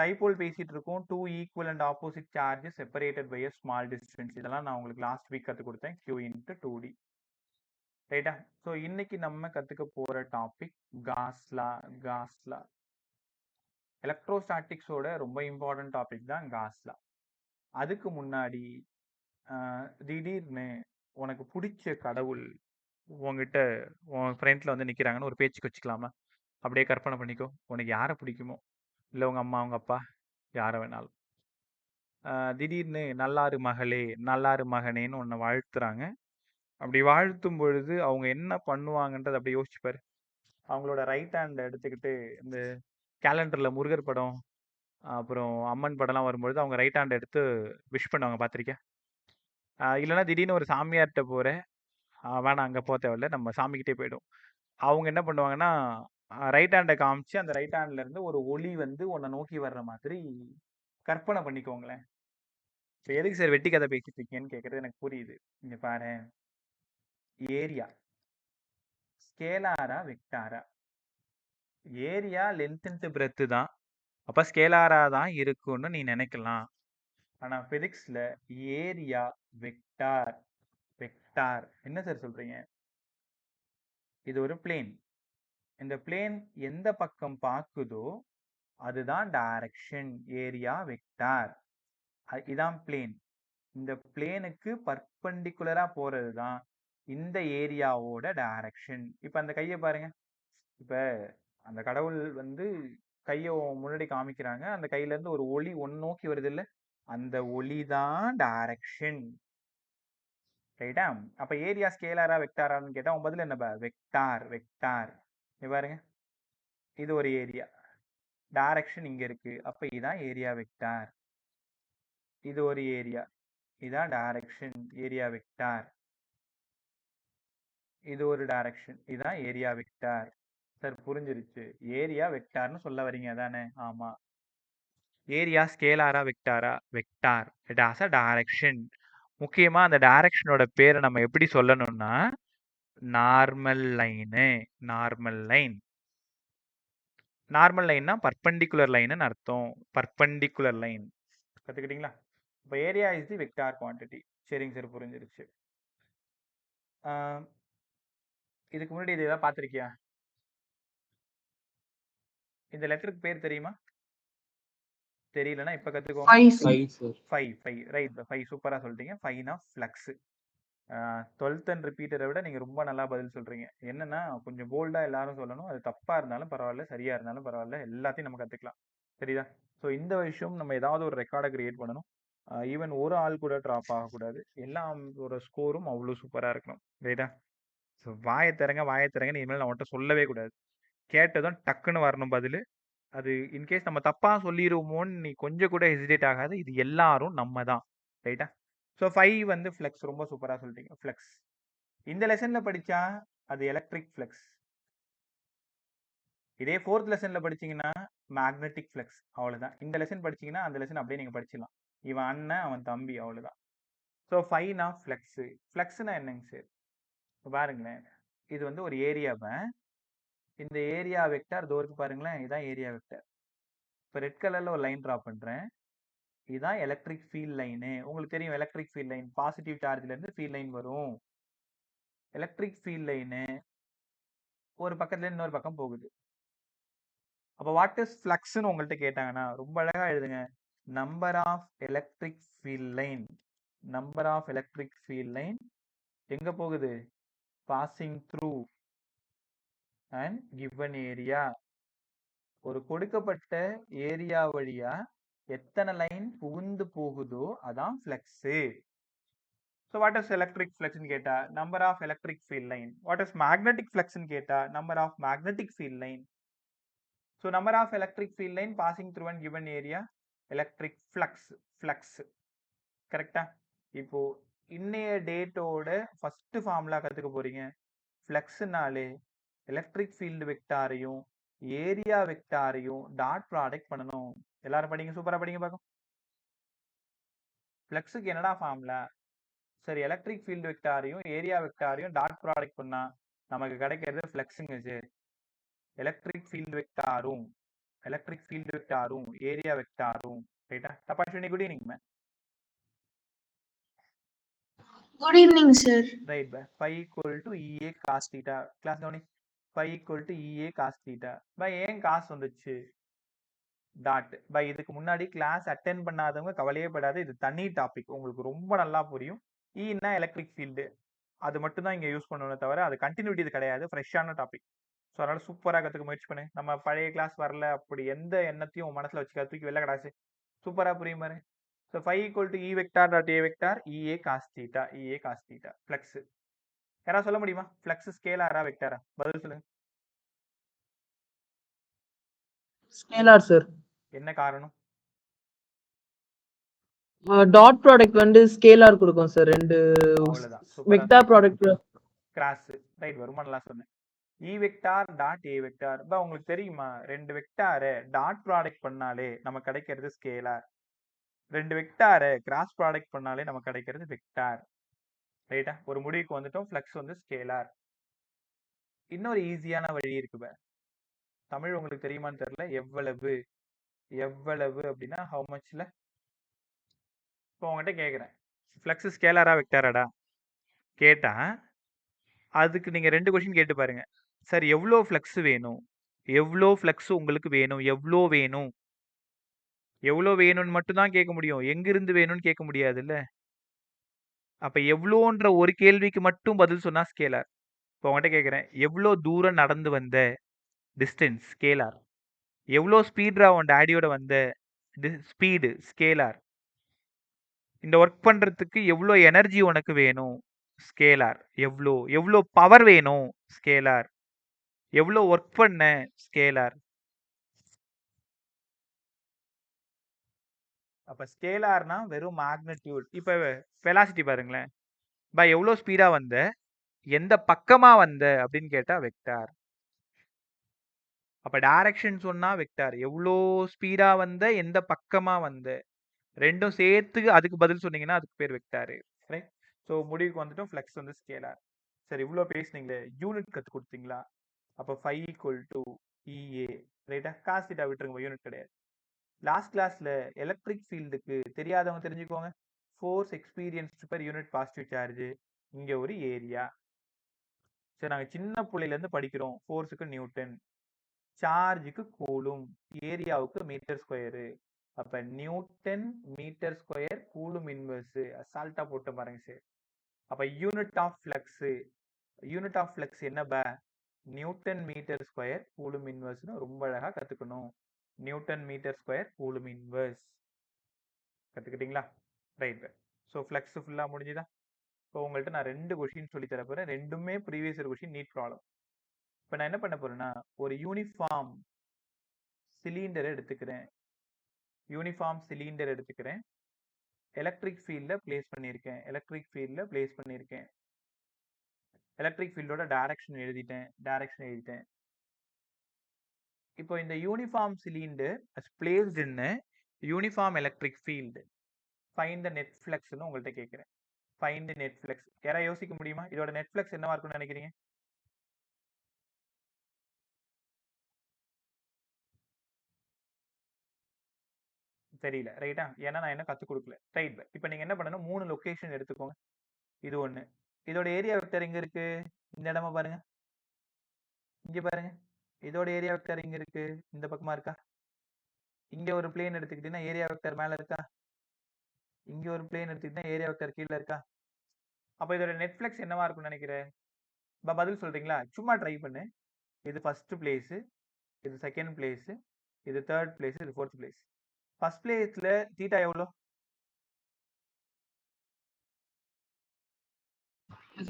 Dipole பேசிட்டு இருக்கோம். 2 equal and opposite charges separated by a small distance. இதெல்லாம் நான் உங்களுக்கு லாஸ்ட் வீக் கற்றுக் கொடுத்தேன். Q into 2D. ரைட்டா? ஸோ இன்னைக்கு நம்ம கற்றுக்க போகிற டாபிக் காஸ்லா. எலக்ட்ரோஸ்டாட்டிக்ஸோட ரொம்ப இம்பார்ட்டன்ட் டாபிக் தான் காஸ்லா. அதுக்கு முன்னாடி திடீர்னு உனக்கு பிடிச்ச கடவுள் உங்ககிட்ட உன் ஃப்ரெண்ட்ல வந்து நிற்கிறாங்கன்னு ஒரு பேச்சுக்கு வச்சுக்கலாமா? அப்படியே கற்பனை பண்ணிக்கோ. உனக்கு யாரை பிடிக்குமோ, இல்லை உங்கள் அம்மா உங்கள் அப்பா யாரை வேணாலும். திடீர்னு நல்லாரு மகளே நல்லாரு மகனேன்னு உன்னை வாழ்த்துறாங்க. அப்படி வாழ்த்தும் பொழுது அவங்க என்ன பண்ணுவாங்கன்றதை அப்படியே யோசிச்சுப்பாரு. அவங்களோட ரைட் ஹேண்டை எடுத்துக்கிட்டு இந்த கேலண்டரில் முருகர் படம் அப்புறம் அம்மன் படம்லாம் வரும்பொழுது அவங்க ரைட் ஹேண்டை எடுத்து விஷ் பண்ணுவாங்க, பார்த்துருக்கேன். இல்லைன்னா திடீர்னு ஒரு சாமியார்கிட்ட போகிற, வேணாம் அங்கே போக தேவையில்ல, நம்ம சாமிக்கிட்டே போயிடும். அவங்க என்ன பண்ணுவாங்கன்னா ரைட் ஹேண்டை காமிச்சு அந்த ரைட் ஹேண்ட்ல இருந்து ஒரு ஒளி வந்து உன்னை நோக்கி வர்ற மாதிரி கற்பனை பண்ணிக்கோங்களேன். இப்போ எதுக்கு சார் வெட்டி கதை பேசிட்டு இருக்கீங்கன்னு கேட்கறது எனக்கு புரியுது. இங்க பாரு, ஏரியா ஸ்கேலாரா வெக்டாரா? ஏரியா லென்த் இன்ட்டு பிரெத்து தான், அப்போ ஸ்கேலாரா தான் இருக்குன்னு நீ நினைக்கலாம். ஆனால் ஃபிசிக்ஸ்ல ஏரியா வெக்டார். வெக்டார் என்ன சார் சொல்றீங்க? இது ஒரு பிளேன். இந்த பிளேன் எந்த பக்கம் பார்க்குதோ அதுதான் டைரக்ஷன். Area vector. இதான் பிளேன். இந்த பிளேனுக்கு பர்பண்டிகுலரா போறது தான் இந்த ஏரியாவோட டைரக்ஷன். இப்ப அந்த கையை பாருங்க. இப்ப அந்த கடவுள் வந்து கையை முன்னாடி காமிக்கிறாங்க. அந்த கையில இருந்து ஒரு ஒளி ஒன்னு நோக்கி வருது இல்ல, அந்த ஒளி தான் டைரக்ஷன். ரைட்டா? அப்ப ஏரியா ஸ்கேலாரா வெக்டாரான்னு கேட்டா உன் பதில் என்ன? வெக்டார். வெக்டார். பாருங்க, இது ஒரு ஏரியா, டைரக்ஷன் இங்க இருக்கு, அப்ப இதான் ஏரியா வெக்டார். இது ஒரு ஏரியா, இதான் டைரக்ஷன், ஏரியா வெக்டார். இது ஒரு டைரக்ஷன், இதான் ஏரியா வெக்டார். சார் புரிஞ்சிருச்சு, ஏரியா வெக்டார்னு சொல்ல வரீங்க தானே? ஆமா. ஏரியா ஸ்கேலாரா வெக்டாரா? Vector. It has a direction. முக்கியமா அந்த டைரக்ஷனோட பேரை நம்ம எப்படி சொல்லணும்னா normal line. Normal line. Normal லைன்னா பர்பண்டிகுலர் லைன்னு அர்த்தம். பர்பண்டிகுலர் லைன் கத்துக்கிட்டீங்களா? இப்போ area is the vector quantity. சரிங்க சார், புரிஞ்சிருச்சு. இதுக்கு முன்னாடி இது ஏதாவது பார்த்துருக்கியா? இந்த லெட்டருக்கு பேர் தெரியுமா? தெரியலன்னா இப்ப கத்துக்கோங்க. 5 ரைட். 5 சூப்பரா சொல்லிட்டீங்க. 5 ஃப்ளக்ஸ். 12th அண்ட் ரிப்பீட்டரை விட நீங்க ரொம்ப நல்லா பதில் சொல்றீங்க. என்னன்னா கொஞ்சம் போல்டா எல்லாரும் சொல்லணும். அது தப்பா இருந்தாலும் பரவாயில்ல, சரியா இருந்தாலும் பரவாயில்ல, எல்லாத்தையும் நம்ம கத்துக்கலாம். சரிதா? ஸோ இந்த விஷயம் நம்ம ஏதாவது ஒரு ரெக்கார்டை கிரியேட் பண்ணணும். ஈவன் ஒரு ஆள் கூட ட்ராப் ஆகக்கூடாது. எல்லாரோட ஸ்கோரும் அவ்வளோ சூப்பரா இருக்கணும். ரைட்டா? ஸோ வாயை திறங்க இனிமேல் நான் உன்கிட்ட சொல்லவே கூடாது. கேட்டதும் டக்குன்னு வரணும் பதில். அது இன்கேஸ் நம்ம தப்பா சொல்லிடுவோமோன்னு நீ கொஞ்சம் கூட ஹெசிடேட் ஆகாது. இது எல்லாரும் நம்ம தான். ரைட்டா? ஸோ 5 வந்து ஃப்ளெக்ஸ். ரொம்ப சூப்பராக சொல்லிட்டீங்க. ஃப்ளெக்ஸ் இந்த லெசன்ல படிச்சா அது எலக்ட்ரிக் ஃப்ளெக்ஸ். இதே 4th லெசன்ல படிச்சீங்கன்னா மேக்னெட்டிக் ஃப்ளெக்ஸ். அவ்வளோதான். இந்த லெசன் படிச்சீங்கன்னா அந்த லெசன் அப்படியே நீங்கள் படிச்சிடலாம். இவன் அண்ணன் அவன் தம்பி, அவ்வளோதான். So 5 flex. ஃப்ளெக்ஸ்னா என்னங்க சார்? பாருங்களேன், இது வந்து ஒரு ஏரியாவை, இந்த ஏரியா வெக்டார் தோருக்கு பாருங்களேன், இதுதான் ஏரியா வெக்டார். இப்போ ரெட் கலர்ல ஒரு லைன் ட்ரா பண்றேன். இதுதான் எலக்ட்ரிக் ஃபீல்ட் லைனு. உங்களுக்கு தெரியும் எலக்ட்ரிக் ஃபீல்ட் லைன் பாசிட்டிவ் சார்ஜ்ல இருந்து ஃபீல்ட் லைன் வரும். எலக்ட்ரிக் ஃபீல்ட் லைனு ஒரு பக்கத்துல இன்னொரு பக்கம் போகுது. அப்போ வாட் இஸ் ஃப்ளக்ஸ்னு உங்கள்கிட்ட கேட்டாங்கன்னா ரொம்ப அழகா எழுதுங்க. Number of electric field line. Number of electric field line எங்க போகுது? Passing through and given area. ஒரு கொடுக்கப்பட்ட ஏரியா வழியா எத்தனை லைன் புகுந்து போகுதோ அதான் flux. So what is electric flux ன்னு கேட்டா number of electric field line. What is magnetic flux ன்னு கேட்டா number of magnetic field line. So number of electric field line passing through and given area electric flux. கரெக்டா? இப்போ இன்னைய டேட்டோட first formula கத்துக்க போறீங்க. ஃப்ளக்ஸ்னாலே எலக்ட்ரிக் ஃபீல்டு வெக்டாரையும் area வெக்டாரையும் டாட் ப்ராடக்ட் பண்ணணும். எல்லாரும் படிங்க, சூப்பரா படிங்க பார்க்கும். ஃப்ளக்ஸுக்கு என்னடா ஃபார்முலா? சரி, எலக்ட்ரிக் ஃபீல்டு வெக்டாரையும் ஏரியா வெக்டாரையும் டாட் ப்ராடக்ட் பண்ணா நமக்கு கிடைக்கிறது ஃப்ளக்ஸுங்க சார். எலக்ட்ரிக் ஃபீல்டு வெக்டாரும் எலக்ட்ரிக் ஃபீல்டு வெக்டாரும் ஏரியா வெக்டாரும். ரைட்டா? தப்பாச்சுனி good evening ma'am. Good evening, sir. Right phi phi equal to EA cos theta. Class கவனி. phi equal to EA cos theta. Phi ஏன் காஸ் வந்துச்சு? டாட் பை இதுக்கு முன்னாடி கிளாஸ் அட்டென்ட் பண்ணாதவங்க கவலையே படாது, இது தனி டாபிக், உங்களுக்கு ரொம்ப நல்லா புரியும். ஈன்னா எலக்ட்ரிக் ஃபீல்டு, அது மட்டும் தான் இங்கே யூஸ் பண்ணணும் தவிர அது கண்டினியூட்டி இது கிடையாது, ஃப்ரெஷ்ஷான டாபிக். ஸோ அதனால சூப்பராக கற்றுக்க முயற்சி பண்ணு. நம்ம பழைய கிளாஸ் வரல அப்படி எந்த எண்ணத்தையும் உன் மனசில் வச்சுக்க, தூக்கி வெளில கிடாச்சு, சூப்பராக புரியும் பாரு. So phi equal to E vector dot A vector EA cos theta, EA cos theta. Flux யாராவது சொல்ல முடியுமா? ஃப்ளக்ஸ் ஸ்கேலாரா வெக்டாரா? பதில் சொல்லுங்க. Scalar sir. என்ன காரணம்? டாட் ப்ராடக்ட் வந்து ஸ்கேலார் கொடுக்கும் சார். ரெண்டு அவ்வளவுதான். Vector product cross. ரைட், வருமா? நல்லா சொன்னேன். E vector dot A vector. இப்போ உங்களுக்கு தெரியுமா, ரெண்டு வெக்டாரை டாட் ப்ராடக்ட் பண்ணாலே நமக்கு கிடைக்கிறது ஸ்கேலார், ரெண்டு வெக்டாரை கிராஸ் ப்ராடக்ட் பண்ணாலே நமக்கு கிடைக்கிறது வெக்டார். ரைட்டா? ஒரு முடிவுக்கு வந்துட்டோம், ஃப்ளக்ஸ் வந்து ஸ்கேலார். இன்னொரு ஈஸியான வழி இருக்கு. தமிழ் உங்களுக்கு தெரியுமான்னு தெரியல. எவ்வளவு எவ்வளவு அப்படின்னா ஹவு மச்ல. இப்போ உங்ககிட்ட கேட்குறேன், ஃப்ளக்ஸ் ஸ்கேலாரா வெக்டாராடா கேட்டா அதுக்கு நீங்க ரெண்டு கொஸ்டின் கேட்டு பாருங்க. சார் எவ்வளோ ஃப்ளக்ஸ் வேணும், எவ்வளோ ஃப்ளக்ஸ் உங்களுக்கு வேணும், எவ்வளோ வேணும், எவ்வளோ வேணும்னு மட்டும் தான் கேட்க முடியும், எங்கிருந்து வேணும்னு கேட்க முடியாதுல்ல. அப்ப எவ்வளோன்ற ஒரு கேள்விக்கு மட்டும் பதில் சொன்னா ஸ்கேலார். இப்போ உங்ககிட்ட கேட்குறேன், எவ்வளோ தூரம் நடந்து வந்த, டிஸ்டன்ஸ் ஸ்கேலார். எவ்வளோ ஸ்பீட்ரா உன் டேடியோட வந்த, ஸ்பீடு ஸ்கேலார். இந்த ஒர்க் பண்றதுக்கு எவ்வளோ எனர்ஜி உனக்கு வேணும், ஸ்கேலார். எவ்வளோ எவ்வளோ பவர் வேணும், ஸ்கேலார். எவ்வளோ ஒர்க் பண்ண, ஸ்கேலார். அப்ப ஸ்கேலார்னா வெறும் மேக்னிடியூட். இப்ப வெலாசிட்டி பாருங்களேன், பை எவ்வளோ ஸ்பீடா வந்த, எந்த பக்கமா வந்த அப்படின்னு கேட்டா வெக்டார். அப்ப டைரக்ஷன் சொன்னா வெக்டார், எவ்வளோ ஸ்பீடா வந்த, எந்த பக்கமா வந்த, ரெண்டும் சேர்த்து அதுக்கு பதில் சொன்னீங்கன்னா அதுக்கு பேர் வெக்டார். ரைட்? ஸோ முடிவுக்கு வந்துட்டோம், ஃப்ளக்ஸ் வந்து ஸ்கேலார். சரி, இவ்வளோ பேசுனீங்களே, யூனிட் கற்று கொடுத்தீங்களா? அப்போ phi equal to EA. ரைட்டா? காஸ் தீட்டா விட்டுருங்க, யூனிட் கிடையாது. லாஸ்ட் கிளாஸ்ல எலக்ட்ரிக் ஃபீல்டுக்கு தெரியாதவங்க தெரிஞ்சுக்கோங்க. Force experienced per unit positive charge, இங்க ஒரு ஏரியா. சரி, நாங்கள் சின்ன பிள்ளையிலேருந்து படிக்கிறோம், ஃபோர்ஸுக்கு நியூட்டன், சார்ஜுக்கு கூலும், ஏரியாவுக்கு மீட்டர் ஸ்கொயரு. அப்ப newton metre square coulomb inverse, அசால்ட்டா போட்டு பாருங்க சார். அப்ப unit of flux, unit of flux என்ன பா? நியூட்டன் மீட்டர் ஸ்கொயர் கூலும் இன்வெர்ஸ்னு ரொம்ப அழகா கத்துக்கணும். Newton metre square coulomb inverse கத்துக்கிட்டீங்களா? ரைட். ஸோ ஃப்ளக்ஸ் ஃபுல்லா முடிஞ்சுதா? இப்போ உங்கள்கிட்ட நான் ரெண்டு கொஸ்டின் சொல்லி தர போறேன், ரெண்டுமே previous year question, NEET problem. இப்போ நான் என்ன பண்ண போறேன்னா, ஒரு யூனிஃபார்ம் சிலிண்டர் எடுத்துக்கிறேன், யூனிஃபார்ம் சிலிண்டர் எடுத்துக்கிறேன், எலக்ட்ரிக் ஃபீல்ட்ல பிளேஸ் பண்ணியிருக்கேன், எலக்ட்ரிக் ஃபீல்ட்ல பிளேஸ் பண்ணியிருக்கேன், எலக்ட்ரிக் ஃபீல்டோட டைரக்ஷன் எழுதிட்டேன். இப்போ இந்த uniform cylinder as placed in a uniform electric field, find the net flux ன்னு உங்கள்கிட்ட கேட்குறேன். find the net flux. யாராவது யோசிக்க முடியுமா இதோட net flux என்னவா இருக்கும்னு நினைக்கிறீங்க? தெரியல. ரைட்டா? ஏன்னா நான் என்ன கற்றுக் கொடுக்கல. ரைட். இப்போ நீங்கள் என்ன பண்ணணும், 3 லொக்கேஷன் எடுத்துக்கோங்க. இது ஒன்று. இதோட ஏரியா வெக்டர் எங்கே இருக்கு? இந்த இடமா பாருங்க, இங்கே பாருங்க. இதோட ஏரியா வெக்டர் எங்கே இருக்கு? இந்த பக்கமா இருக்கா? இங்கே ஒரு பிளேன் எடுத்துக்கிட்டீங்கன்னா ஏரியா வெக்டர் மேலே இருக்கா? இங்கே ஒரு பிளேன் எடுத்துக்கிட்டீங்கன்னா ஏரியா வெக்டர் கீழே இருக்கா? அப்போ இதோட நெட் ஃப்ளக்ஸ் என்னவா இருக்கும்னு நினைக்கிறேன்? பதில் சொல்றீங்களா? சும்மா ட்ரை பண்ணு. இது ஃபர்ஸ்ட் பிளேஸ், இது செகண்ட் பிளேஸ், இது தேர்ட் பிளேஸ், இது ஃபோர்த் பிளேஸ். ஃபர்ஸ்ட் பிளேஸ்ல தீட்டா எவ்வளோ?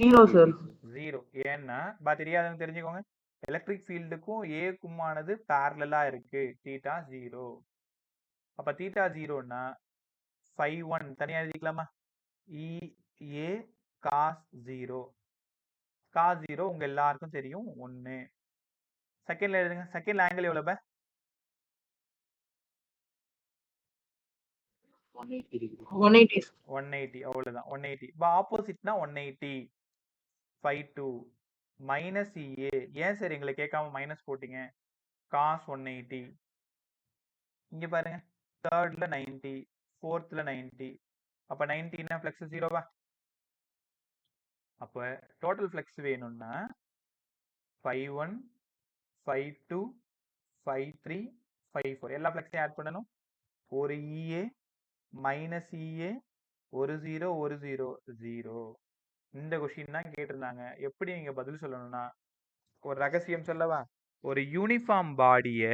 0 சார். 0. ஏன்னா தெரியாதவங்க தெரிஞ்சுக்கோங்க, எலக்ட்ரிக் ஃபீல்டுக்கும் ஏக்குமானது பேரலா இருக்கு, தீட்டா 0. அப்ப தீட்டா 0னா phi1 தனியா எழுதிக்கலாமா? EA cos 0. cos 0 உங்க எல்லாருக்கும் தெரியும் 1. செகண்ட்ல எழுதுங்க. செகண்ட் ஆங்கிள் எவ்வளவு பா? 180. அவ்வளவுதான், 180. இப்போ ஆப்போசிட்னா 180. phi2 minus EA. ஏன் சார் எங்களை கேட்காம மைனஸ் போட்டீங்க? cos 180. இங்க பாருங்க, தேர்ட்ல 90, ஃபோர்த்ல 90. அப்ப 90னா ஃப்ளக்ஸ் ஜீரோவா? அப்ப டோட்டல் ஃப்ளக்ஸ் வேணும்னா 51, 52, 53, 54 எல்லா ஃப்ளக்ஸையும் ஆட் பண்ணணும். ஒரு EA மைனஸ் EA, ஒரு 0, ஒரு 0, 0. இந்த கொஸ்டின் தான் கேட்டிருந்தாங்க. எப்படி நீங்க பதில் சொல்லணும்னா, ஒரு ரகசியம் சொல்லவா? ஒரு யூனிஃபார்ம் பாடிய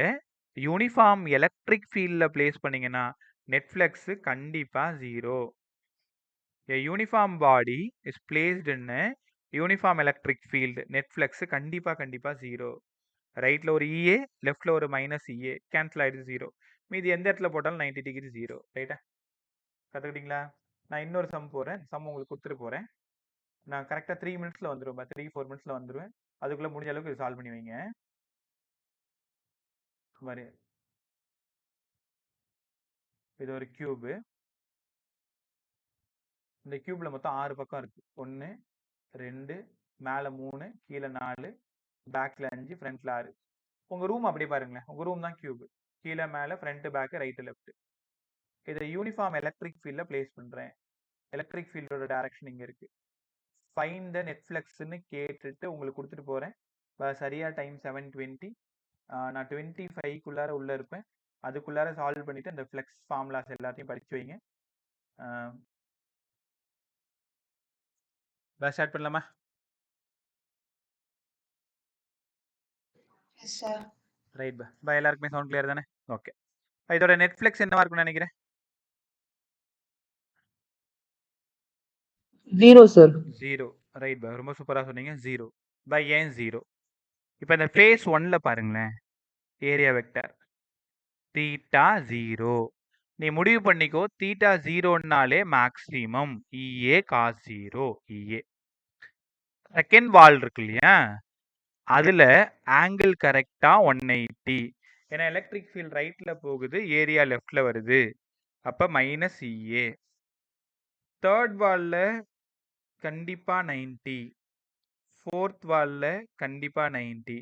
யூனிஃபார்ம் எலக்ட்ரிக் ஃபீல்ட்ல பிளேஸ் பண்ணீங்கன்னா நெட் ஃப்ளக்ஸ் கண்டிப்பா 0. A uniform body is placed in a uniform electric field. Net flux கண்டிப்பா 0. ரைட்ல ஒரு EA, லெஃப்ட்ல ஒரு மைனஸ் EA கேன்சல் ஆயிடுது 0. மீதி எந்த இடத்துல போட்டாலும் 90 டிகிரி 0. ரைட்டா? கத்துக்கிட்டீங்களா? நான் இன்னொரு சம் போறேன். சம் உங்களுக்கு கொடுத்துட்டு போறேன். நான் கரெக்டா 3 மினிட்ஸ்ல வந்துருவேன். 3-4 மினிட்ஸ்ல வந்துருவேன். அதுக்குள்ள முடிஞ்ச அளவுக்கு சால்வ் பண்ணி வைங்க. மாதிரி இது ஒரு கியூப். இந்த கியூப்ல மொத்தம் 6 பக்கம் இருக்கு. 1, 2, மேல 3, கீழே 4, பேக்ல 5, ஃப்ரண்ட்ல 6. உங்க ரூம் அப்படியே பாருங்களேன். உங்க ரூம் தான் கியூப். கீழே மேல ஃப்ரண்ட் பேக் ரைட் லெஃப்ட். இதை யூனிஃபார்ம் எலக்ட்ரிக் ஃபீல்ட்ல பிளேஸ் பண்றேன். எலக்ட்ரிக் ஃபீல்டோட டைரக்ஷன் இங்க இருக்கு. ஃபைண்ட் த நெட் ஃப்ளக்ஸ்னு கேட்டுட்டு உங்களுக்கு கொடுத்துட்டு போறேன். சரியா டைம் 7:20. நான் 25 உள்ள இருப்பேன். அதுக்குள்ளார சால்வ் பண்ணிட்டு இந்த ஃப்ளக்ஸ் ஃபார்முலாஸ் எல்லாத்தையும் படிச்சு வைங்க. ஸ்டார்ட் பண்ணலாமா? ரைட் பா எல்லாருக்குமே சவுண்ட் கிளியர் தானே? ஓகே. இதோட நெட் ஃப்ளக்ஸ் என்னவா இருக்கும்னு நினைக்கிறேன்? 0 சார். 0. ரைட் பா, ரொம்ப சூப்பரா சொன்னீங்க. 0 பை ஏன் 0? இப்போ இந்த ஃபேஸ் 1ல பாருங்களேன், ஏரியா வெக்டர் தீட்டா 0. நீ முடிவு பண்ணிக்கோ, தீட்டா 0னாலே maximum EA cos 0 EA. Second wall இருக்கு இல்லையா, அதுல ஆங்கிள் கரெக்டா 180. ஏன்னா எலக்ட்ரிக் ஃபீல்ட் ரைட்ல போகுது, ஏரியா லெஃப்ட்ல வருது. அப்ப மைனஸ் EA. தேர்ட் வால்ல கண்டிப்பா 90. ஃபோர்த் வால்ல கண்டிப்பா 90.